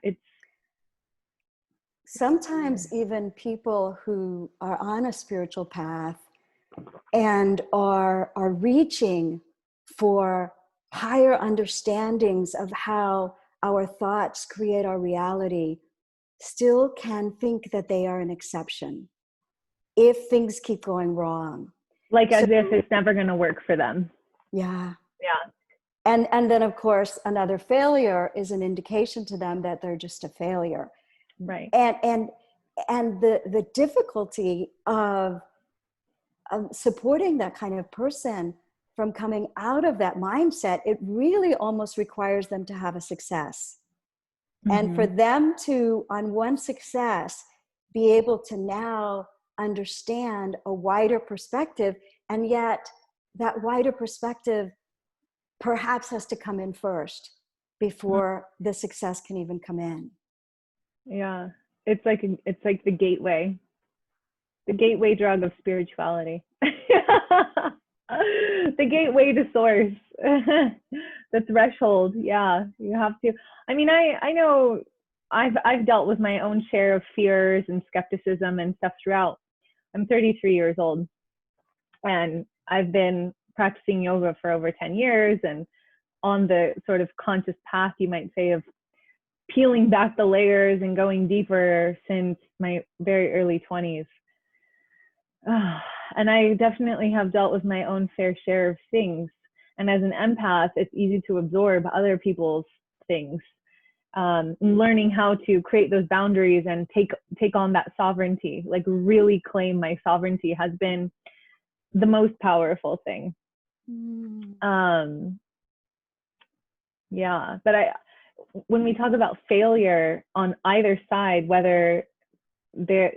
Speaker 1: It's
Speaker 2: sometimes even people who are on a spiritual path and are reaching for higher understandings of how our thoughts create our reality still can think that they are an exception if things keep going wrong.
Speaker 1: As if it's never going to work for them.
Speaker 2: Yeah.
Speaker 1: Yeah.
Speaker 2: And then, of course, another failure is an indication to them that they're just a failure.
Speaker 1: Right.
Speaker 2: And the difficulty of supporting that kind of person from coming out of that mindset, it really almost requires them to have a success. And for them to, on one success, be able to now understand a wider perspective, and yet that wider perspective perhaps has to come in first before the success can even come in.
Speaker 1: Yeah, it's like the gateway drug of spirituality. The gateway to source. The threshold. Yeah, you have to. I mean, I know I've dealt with my own share of fears and skepticism and stuff throughout. I'm 33 years old, and I've been practicing yoga for over 10 years, and on the sort of conscious path, you might say, of peeling back the layers and going deeper since my very early 20s. And I definitely have dealt with my own fair share of things. And as an empath, it's easy to absorb other people's things. Learning how to create those boundaries and take on that sovereignty, like really claim my sovereignty, has been the most powerful thing. Yeah, but when we talk about failure on either side, whether they're,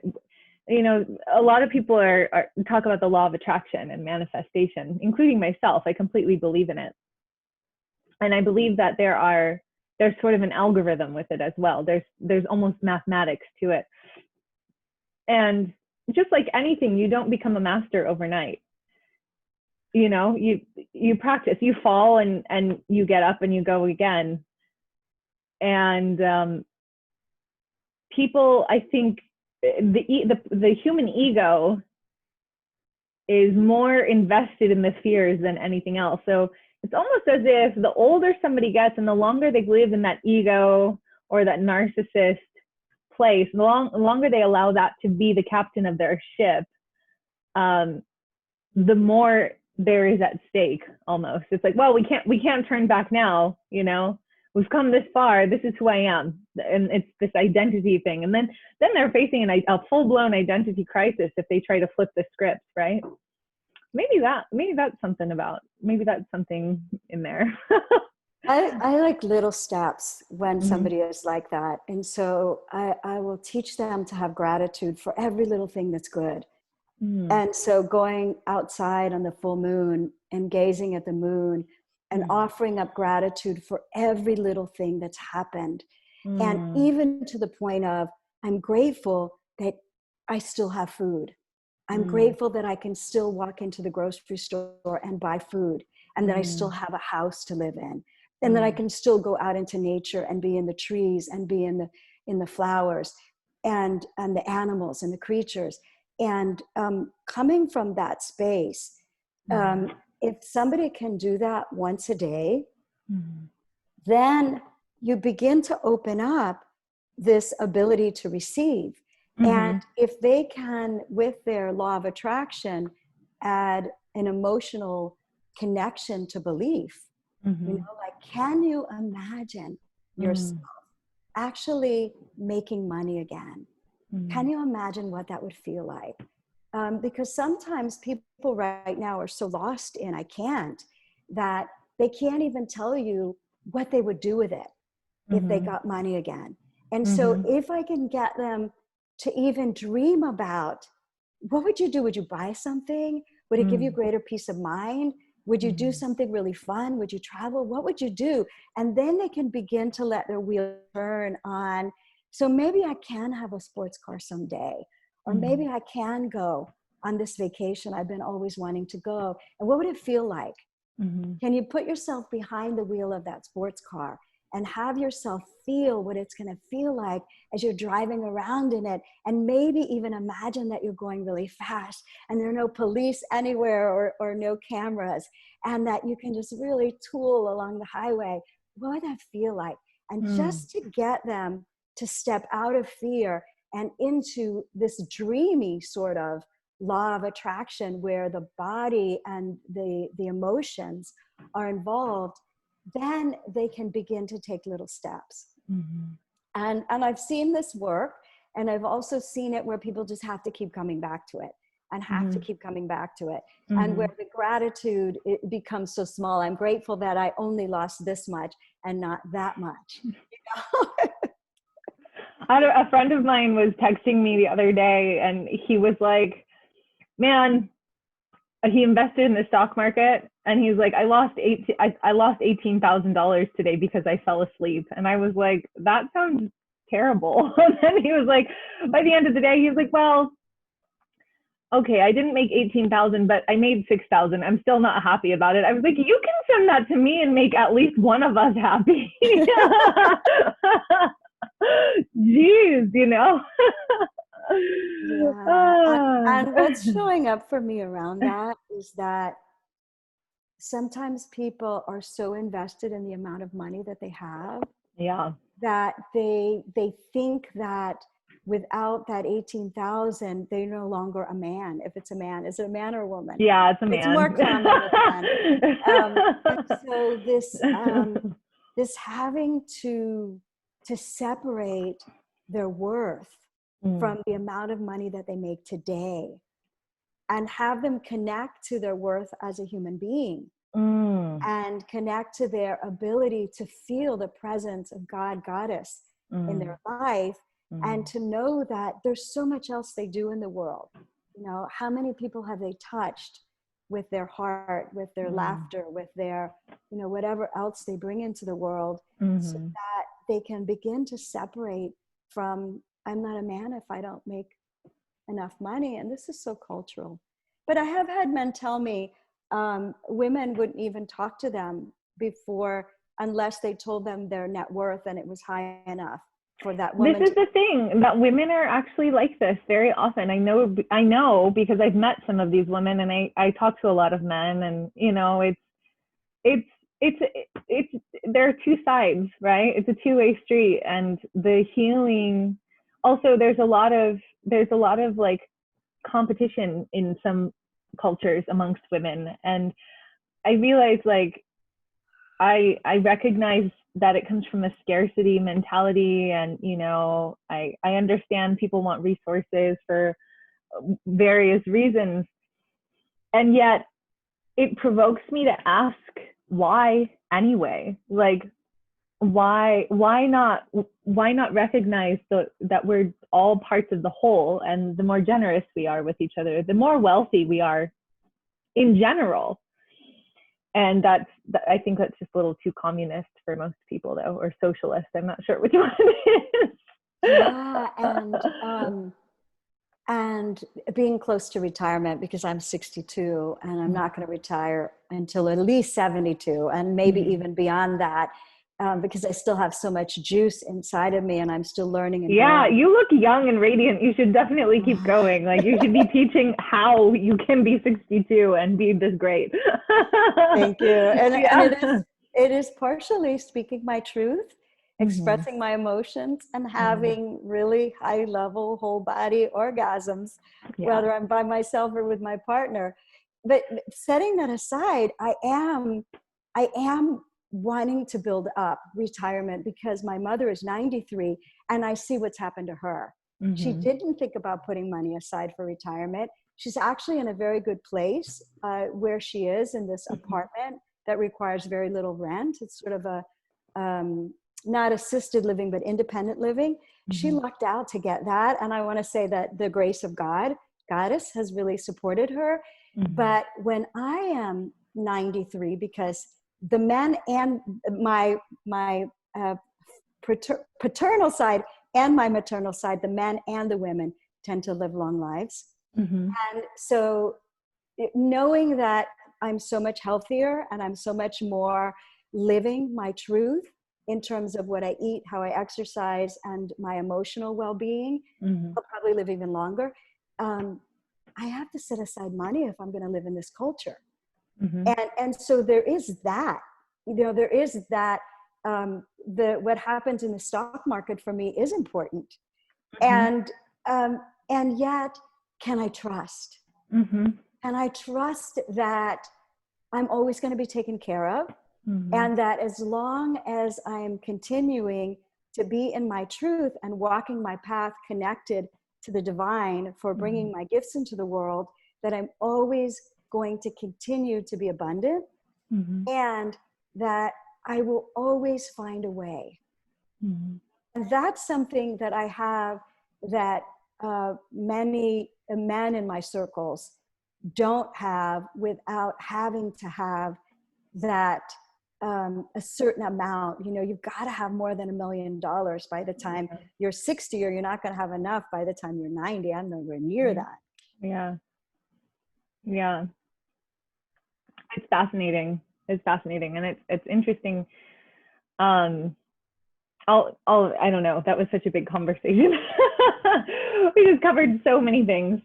Speaker 1: you know, a lot of people talk about the law of attraction and manifestation, including myself. I completely believe in it. And I believe that there's sort of an algorithm with it as well. There's almost mathematics to it. And just like anything, you don't become a master overnight. You know, you practice, you fall and you get up and you go again. And people, I think, the human ego is more invested in the fears than anything else. So it's almost as if the older somebody gets and the longer they live in that ego or that narcissist place, the longer they allow that to be the captain of their ship, the more there is at stake almost. It's like, well, we can't turn back now, you know, we've come this far. This is who I am. And it's this identity thing. And then they're facing a full-blown identity crisis if they try to flip the script, right? Maybe that's something in there.
Speaker 2: I like little steps when
Speaker 1: Mm-hmm.
Speaker 2: somebody is like that. And so I will teach them to have gratitude for every little thing that's good.
Speaker 1: Mm-hmm.
Speaker 2: And so going outside on the full moon and gazing at the moon and offering up gratitude for every little thing that's happened. And even to the point of, I'm grateful that I still have food. I'm grateful that I can still walk into the grocery store and buy food, and that I still have a house to live in, and that I can still go out into nature and be in the trees and be in the flowers and the animals and the creatures. And coming from that space, if somebody can do that once a day, then you begin to open up this ability to receive. And if they can, with their law of attraction, add an emotional connection to belief, you know, like, can you imagine yourself actually making money again? Can you imagine what that would feel like? Because sometimes people right now are so lost in I can't, that they can't even tell you what they would do with it if they got money again. And so if I can get them to even dream about, what would you do? Would you buy something? Would it give you greater peace of mind? Would you do something really fun? Would you travel? What would you do? And then they can begin to let their wheel turn on. So maybe I can have a sports car someday, or maybe I can go on this vacation I've been always wanting to go. And what would it feel like? Can you put yourself behind the wheel of that sports car and have yourself feel what it's going to feel like as you're driving around in it? And maybe even imagine that you're going really fast and there are no police anywhere or no cameras, and that you can just really tool along the highway. What would that feel like? And just to get them to step out of fear and into this dreamy sort of law of attraction where the body and the emotions are involved, then they can begin to take little steps. And I've seen this work, and I've also seen it where people just have to keep coming back to it and have to keep coming back to it. And where the gratitude, it becomes so small. I'm grateful that I only lost this much and not that much. You know?
Speaker 1: A friend of mine was texting me the other day, and he was like, man, he invested in the stock market, and he's like, I lost $18,000 today because I fell asleep. And I was like, that sounds terrible. And then he was like, by the end of the day, he was like, well, okay, I didn't make 18,000, but I made 6,000. I'm still not happy about it. I was like, you can send that to me and make at least one of us happy. Jeez, you know.
Speaker 2: Yeah. And what's showing up for me around that is that sometimes people are so invested in the amount of money that they have, that they think that without that 18,000, they're no longer a man. If it's a man, is it a man or a woman?
Speaker 1: Yeah, it's a man.
Speaker 2: It's more common with men. And so this having to separate their worth from the amount of money that they make today, and have them connect to their worth as a human being, and connect to their ability to feel the presence of God, Goddess in their life, and to know that there's so much else they do in the world. You know, how many people have they touched with their heart, with their laughter, with their, you know, whatever else they bring into the world, so that they can begin to separate from, I'm not a man if I don't make enough money. And this is so cultural. But I have had men tell me women wouldn't even talk to them before unless they told them their net worth and it was high enough for that woman.
Speaker 1: This is the thing, that women are actually like this very often. I know because I've met some of these women, and I talk to a lot of men, and you know, it's there are two sides, right? It's a two-way street. And the healing, also there's a lot of like competition in some cultures amongst women. And I realized, like, I recognize that it comes from a scarcity mentality. And, you know, I understand people want resources for various reasons. And yet it provokes me to ask why anyway. Like, why not recognize that we're all parts of the whole, and the more generous we are with each other, the more wealthy we are in general. And I think that's just a little too communist for most people, though, or socialist. I'm not sure which one it is.
Speaker 2: Yeah, and being close to retirement, because I'm 62 and I'm not going to retire until at least 72, and maybe even beyond that, because I still have so much juice inside of me and I'm still learning. And growing.
Speaker 1: You look young and radiant. You should definitely keep going. Like, you should be teaching how you can be 62 and be this great.
Speaker 2: Thank you. And it is partially speaking my truth, expressing my emotions, and having really high level whole body orgasms, whether I'm by myself or with my partner. But setting that aside, I am wanting to build up retirement, because my mother is 93 and I see what's happened to her. She didn't think about putting money aside for retirement. She's actually in a very good place where she is, in this apartment that requires very little rent. It's sort of a not assisted living, but independent living. She lucked out to get that. And I want to say that the grace of Goddess has really supported her. But when I am 93, because the men and my paternal side and my maternal side, the men and the women tend to live long lives. And so knowing that I'm so much healthier and I'm so much more living my truth in terms of what I eat, how I exercise, and my emotional well-being, I'll probably live even longer. I have to set aside money if I'm going to live in this culture. And so there is that, there is that, what happens in the stock market for me is important. And yet, can I trust? Can I trust that I'm always going to be taken care of? And that as long as I am continuing to be in my truth and walking my path connected to the divine for bringing my gifts into the world, that I'm always going to continue to be abundant, and that I will always find a way. And that's something that I have that many men in my circles don't have, without having to have that a certain amount. You've got to have more than $1 million by the time you're 60, or you're not going to have enough by the time you're 90. I'm nowhere near that.
Speaker 1: Yeah. It's fascinating. And it's interesting. I don't know. That was such a big conversation. We just covered so many things.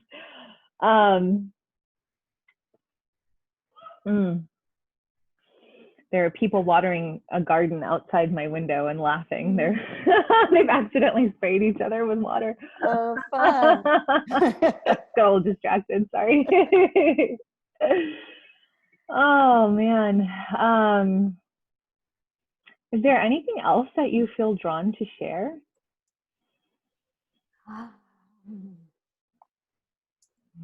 Speaker 1: There are people watering a garden outside my window and laughing. They've accidentally sprayed each other with water.
Speaker 2: Oh, fun.
Speaker 1: So distracted, sorry. Oh, man. Is there anything else that you feel drawn to share?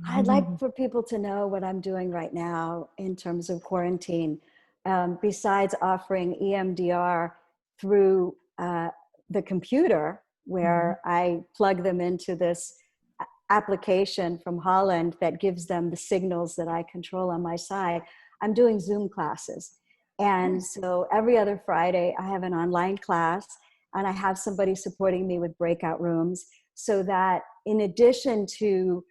Speaker 2: I'd like for people to know what I'm doing right now in terms of quarantine. Besides offering EMDR through the computer, where I plug them into this application from Holland that gives them the signals that I control on my side, I'm doing Zoom classes. And so every other Friday, I have an online class, and I have somebody supporting me with breakout rooms, so that in addition to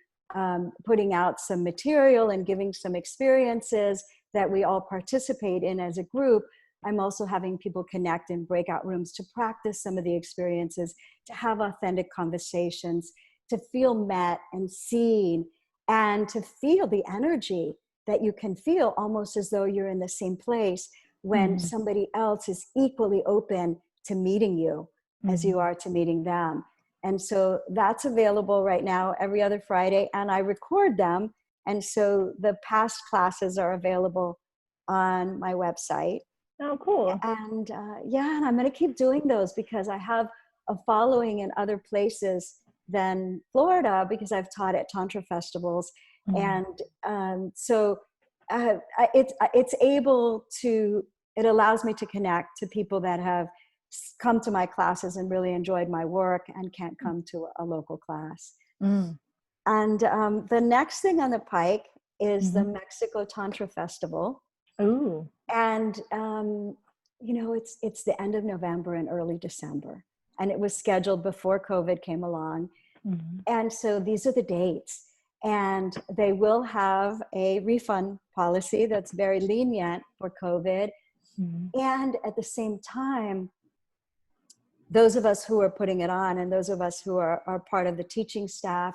Speaker 2: putting out some material and giving some experiences that we all participate in as a group, I'm also having people connect in breakout rooms to practice some of the experiences, to have authentic conversations, to feel met and seen, and to feel the energy that you can feel, almost as though you're in the same place when somebody else is equally open to meeting you as you are to meeting them. And so that's available right now every other Friday, and I record them. And so the past classes are available on my website.
Speaker 1: Oh, cool.
Speaker 2: And yeah, and I'm going to keep doing those because I have a following in other places than Florida because I've taught at Tantra festivals.
Speaker 1: Mm.
Speaker 2: And so it's able to, it allows me to connect to people that have come to my classes and really enjoyed my work and can't come to a local class.
Speaker 1: Mm.
Speaker 2: And the next thing on the pike is the
Speaker 1: Mm-hmm.
Speaker 2: Mexico Tantra Festival.
Speaker 1: Ooh.
Speaker 2: And, you know, it's the end of November and early December. And it was scheduled before COVID came along.
Speaker 1: Mm-hmm.
Speaker 2: And so these are the dates. And they will have a refund policy that's very lenient for COVID.
Speaker 1: Mm-hmm.
Speaker 2: And at the same time, those of us who are putting it on and those of us who are part of the teaching staff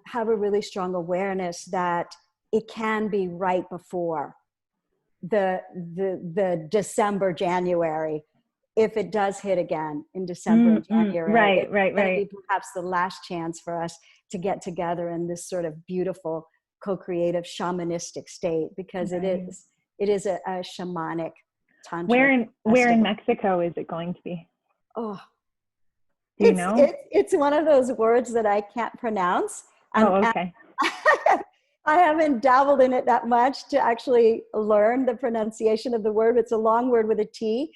Speaker 2: have a really strong awareness that it can be right before the December, January. If it does hit again in December and January, it's going to be perhaps the last chance for us to get together in this sort of beautiful co-creative shamanistic state, because it is a shamanic tantra.
Speaker 1: Where in Mexico is it going to be?
Speaker 2: Oh,
Speaker 1: do you know?
Speaker 2: It's one of those words that I can't pronounce.
Speaker 1: Oh, okay.
Speaker 2: I haven't dabbled in it that much to actually learn the pronunciation of the word. It's a long word with a T.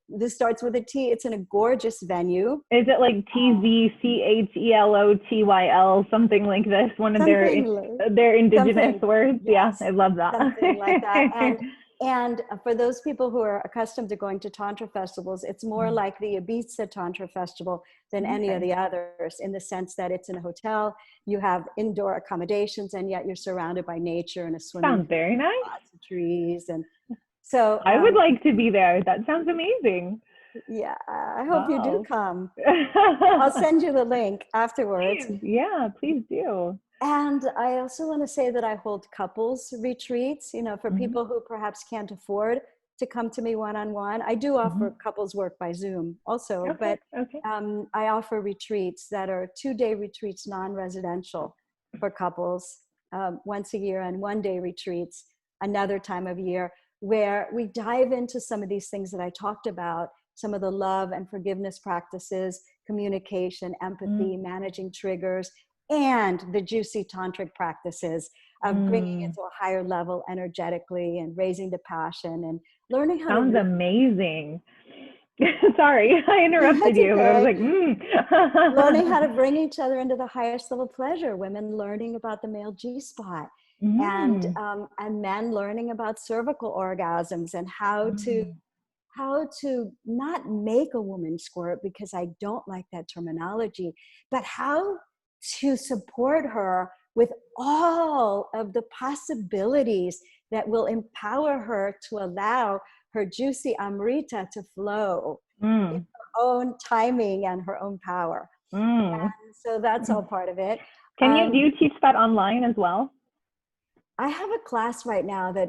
Speaker 2: This starts with a T. It's in a gorgeous venue.
Speaker 1: Is it like TZCHELOTYL, something like this? One of their indigenous words? Yes, yeah, I love that.
Speaker 2: Something like that. And for those people who are accustomed to going to Tantra festivals, it's more like the Ibiza Tantra Festival than any of the others, in the sense that it's in a hotel, you have indoor accommodations, and yet you're surrounded by nature and a swimming
Speaker 1: pool. Sounds very nice.
Speaker 2: Lots of trees. And so
Speaker 1: I would like to be there. That sounds amazing.
Speaker 2: Yeah, I hope you do come. I'll send you the link afterwards.
Speaker 1: Please. Yeah, please do.
Speaker 2: And I also want to say that I hold couples retreats, you know, for people who perhaps can't afford to come to me one-on-one. I do offer couples work by Zoom also, but I offer retreats that are 2-day retreats, non-residential for couples once a year, and 1-day retreats another time of year, where we dive into some of these things that I talked about, some of the love and forgiveness practices, communication, empathy, managing triggers, and the juicy tantric practices of bringing it to a higher level energetically and raising the passion and learning how
Speaker 1: Sounds amazing. Sorry, I interrupted you. Okay. I was like,
Speaker 2: learning how to bring each other into the highest level pleasure. Women learning about the male G-spot, and men learning about cervical orgasms and how to not make a woman squirt, because I don't like that terminology, but how to support her with all of the possibilities that will empower her to allow her juicy amrita to flow in her own timing and her own power. And so that's all part of it.
Speaker 1: Do you teach that online as well?
Speaker 2: I have a class right now that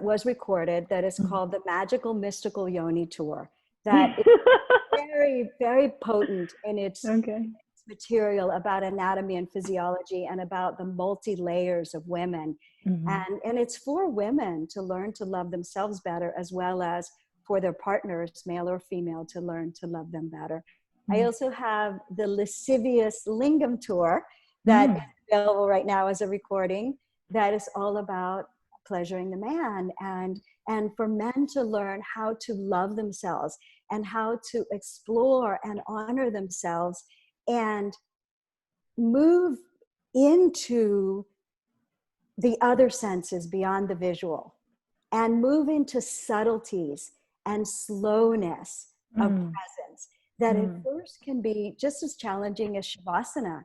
Speaker 2: was recorded, that is called the Magical Mystical Yoni Tour, that is very, very potent in its material about anatomy and physiology and about the multi-layers of women. And it's for women to learn to love themselves better, as well as for their partners, male or female, to learn to love them better. I also have the Lascivious Lingam Tour that is available right now as a recording, that is all about pleasuring the man, and for men to learn how to love themselves and how to explore and honor themselves and move into the other senses beyond the visual, and move into subtleties and slowness of presence that at first can be just as challenging as Shavasana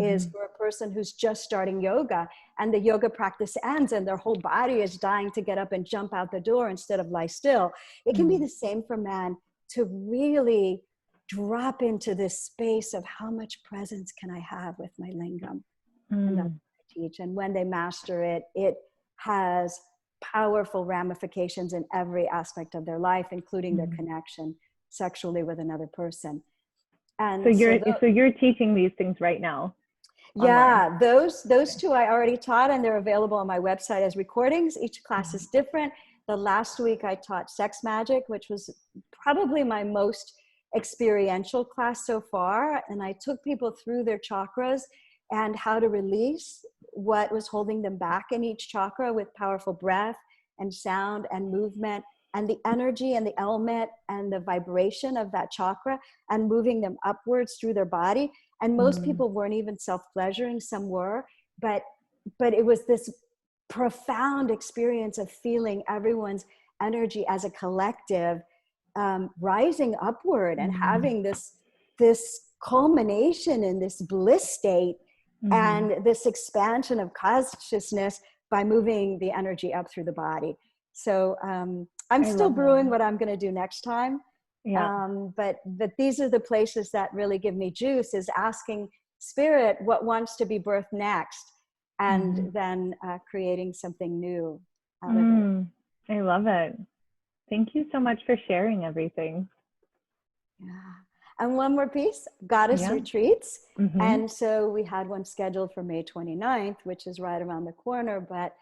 Speaker 2: is for a person who's just starting yoga, and the yoga practice ends and their whole body is dying to get up and jump out the door instead of lie still. It can be the same for men, to really drop into this space of how much presence can I have with my lingam. And that's what I teach. And when they master it, it has powerful ramifications in every aspect of their life, including their connection sexually with another person. And
Speaker 1: so you're teaching these things right now?
Speaker 2: Yeah, those two I already taught, and they're available on my website as recordings. Each class is different. The last week I taught sex magic, which was probably my most experiential class so far. And I took people through their chakras and how to release what was holding them back in each chakra with powerful breath and sound and movement and the energy and the element and the vibration of that chakra and moving them upwards through their body. And most people weren't even self-pleasuring, some were, but it was this profound experience of feeling everyone's energy as a collective rising upward and having this culmination in this bliss state and this expansion of consciousness by moving the energy up through the body. So I'm still brewing what I'm going to do next time. Yeah. But these are the places that really give me juice, is asking spirit what wants to be birthed next, and then creating something new out of it.
Speaker 1: I love it. Thank you so much for sharing everything.
Speaker 2: Yeah. And one more piece, goddess retreats. And so we had one scheduled for May 29th, which is right around the corner. But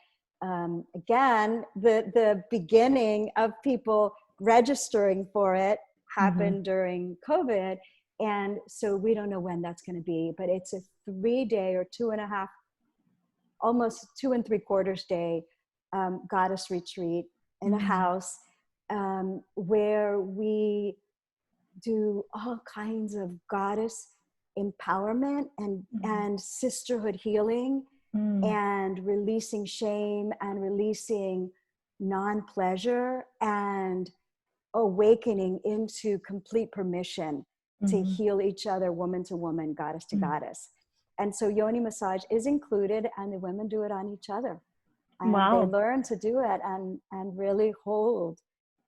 Speaker 2: again, the beginning of people registering for it happened during COVID. And so we don't know when that's going to be, but it's a 3-day or 2.5, almost 2 3/4 day goddess retreat in a house where we do all kinds of goddess empowerment and sisterhood healing and releasing shame and releasing non-pleasure and awakening into complete permission to heal each other, woman to woman, goddess to goddess. And so Yoni Massage is included, and the women do it on each other. And they learn to do it and really hold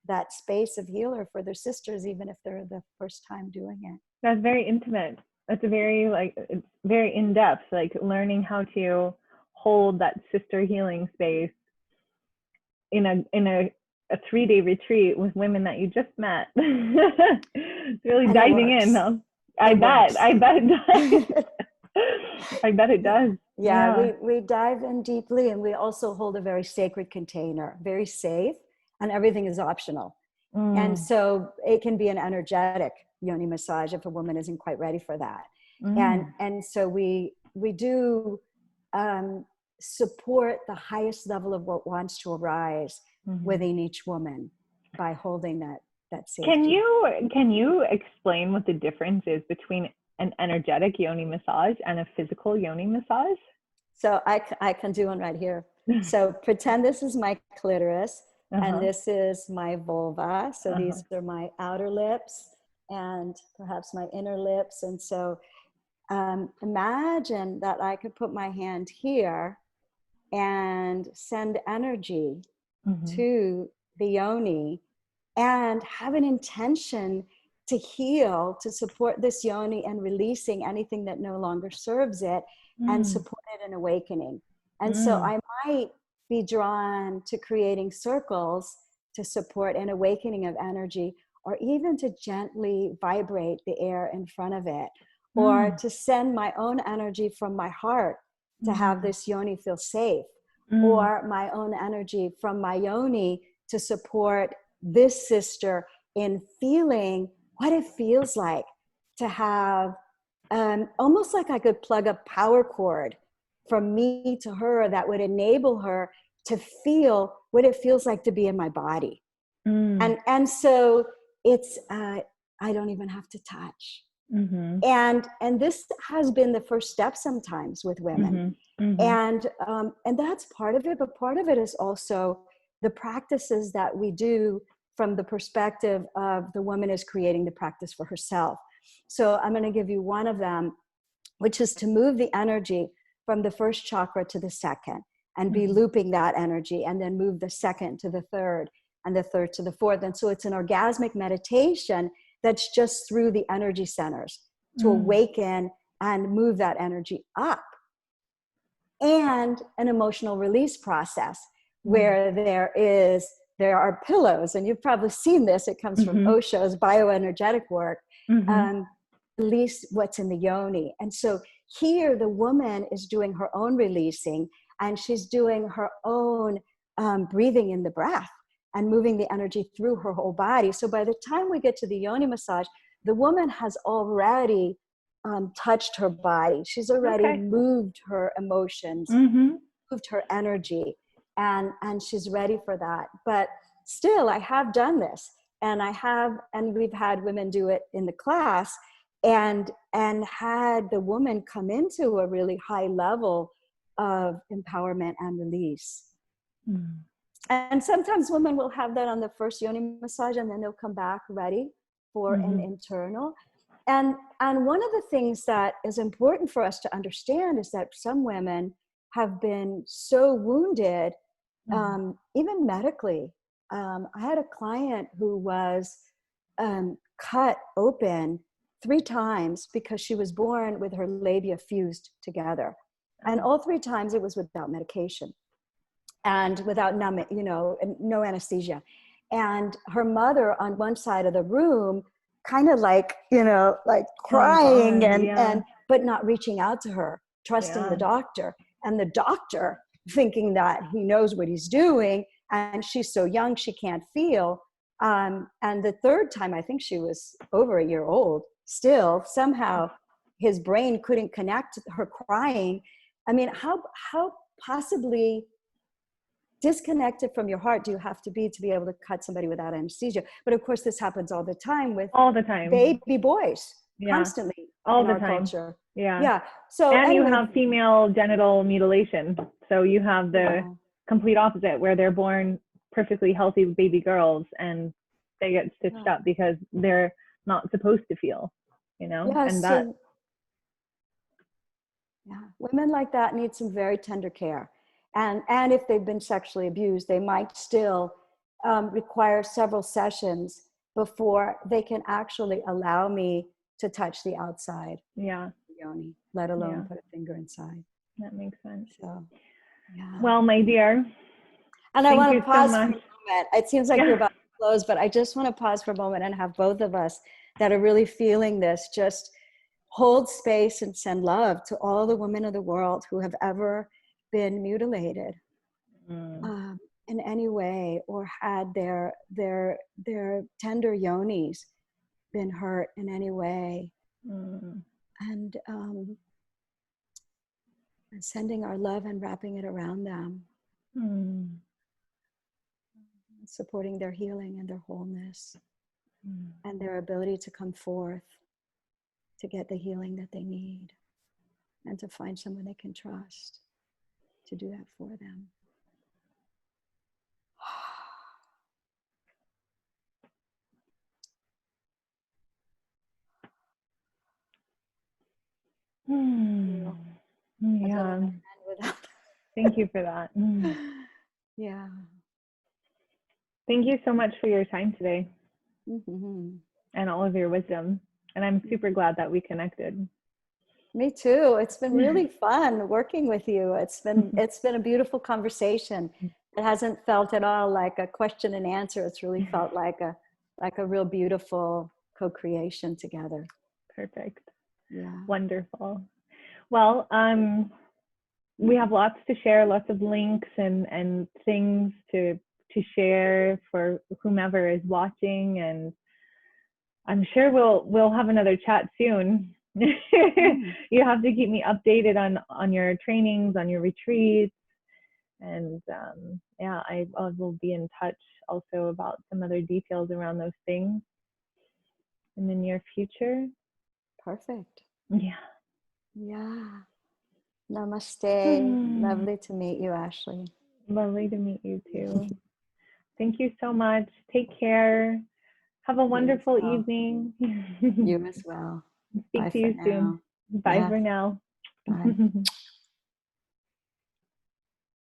Speaker 2: that space of healer for their sisters, even if they're the first time doing it.
Speaker 1: That's very intimate. That's a very, it's very in-depth, like learning how to hold that sister healing space in a 3-day retreat with women that you just met. It's really and diving in, though. I bet it does. I bet it does.
Speaker 2: Yeah. We dive in deeply, and we also hold a very sacred container, very safe, and everything is optional. And so it can be an energetic Yoni massage if a woman isn't quite ready for that. And so we do support the highest level of what wants to arise within each woman by holding that safety.
Speaker 1: Can you explain what the difference is between an energetic Yoni massage and a physical Yoni massage?
Speaker 2: So I can do one right here. So pretend this is my clitoris and this is my vulva. So these are my outer lips and perhaps my inner lips. And so imagine that I could put my hand here and send energy to the yoni and have an intention to heal, to support this yoni and releasing anything that no longer serves it and support it in awakening. And so I might be drawn to creating circles to support an awakening of energy, or even to gently vibrate the air in front of it, or to send my own energy from my heart to have this yoni feel safe, or my own energy from my yoni to support this sister in feeling what it feels like to have almost like I could plug a power cord from me to her that would enable her to feel what it feels like to be in my body. And so it's I don't even have to touch. And this has been the first step sometimes with women. And that's part of it, but part of it is also the practices that we do from the perspective of the woman is creating the practice for herself. So I'm going to give you one of them, which is to move the energy from the first chakra to the second and be looping that energy, and then move the second to the third and the third to the fourth. And so it's an orgasmic meditation that's just through the energy centers to awaken and move that energy up. And an emotional release process where there are pillows, and you've probably seen this, it comes from Osho's bioenergetic work, release what's in the yoni. And so here the woman is doing her own releasing, and she's doing her own breathing in the breath and moving the energy through her whole body. So by the time we get to the yoni massage, the woman has already touched her body. She's already moved her emotions, moved her energy, and she's ready for that. But still, I have done this, and we've had women do it in the class, and had the woman come into a really high level of empowerment and release. And sometimes women will have that on the first yoni massage, and then they'll come back ready for an internal. And one of the things that is important for us to understand is that some women have been so wounded, even medically. I had a client who was cut open 3 times because she was born with her labia fused together. And all 3 times it was without medication and without no anesthesia. And her mother on one side of the room, kind of like crying but not reaching out to her, trusting the doctor, and the doctor thinking that he knows what he's doing, and she's so young she can't feel. And the 3rd time, I think she was over a year old still, somehow his brain couldn't connect to her crying. I mean, how possibly disconnected from your heart do you have to be able to cut somebody without anesthesia? But of course, this happens all the time with baby boys, constantly
Speaker 1: all
Speaker 2: in
Speaker 1: the
Speaker 2: our
Speaker 1: time.
Speaker 2: culture.
Speaker 1: Yeah.
Speaker 2: So
Speaker 1: and
Speaker 2: anyway,
Speaker 1: you have female genital mutilation. So you have the complete opposite, where they're born perfectly healthy baby girls and they get stitched up because they're not supposed to feel,
Speaker 2: women like that need some very tender care. And if they've been sexually abused, they might still require several sessions before they can actually allow me to touch the outside. Yoni, let alone put a finger inside.
Speaker 1: That makes sense.
Speaker 2: So,
Speaker 1: well, my dear.
Speaker 2: And I want to pause for a moment. It seems like you're about to close, but I just want to pause for a moment and have both of us that are really feeling this just hold space and send love to all the women of the world who have ever been mutilated in any way, or had their tender yonis been hurt in any way. And sending our love and wrapping it around them, supporting their healing and their wholeness, and their ability to come forth to get the healing that they need, and to find someone they can trust to do that for them.
Speaker 1: Thank you for that. Thank you so much for your time today and all of your wisdom. And I'm super glad that we connected.
Speaker 2: Me too. It's been really fun working with you. It's been a beautiful conversation. It hasn't felt at all like a question and answer. It's really felt like a real beautiful co-creation together.
Speaker 1: Perfect. Wonderful. Well, we have lots to share, lots of links and things to share for whomever is watching, and I'm sure we'll have another chat soon. You have to keep me updated on your trainings, on your retreats, and I will be in touch also about some other details around those things in the near future.
Speaker 2: Perfect.
Speaker 1: Yeah.
Speaker 2: Namaste. Lovely to meet you, Ashley.
Speaker 1: Lovely to meet you too. Thank you so much. Take care. Have a wonderful evening.
Speaker 2: You as well.
Speaker 1: Speak to you soon. Bye for now.
Speaker 2: Bye.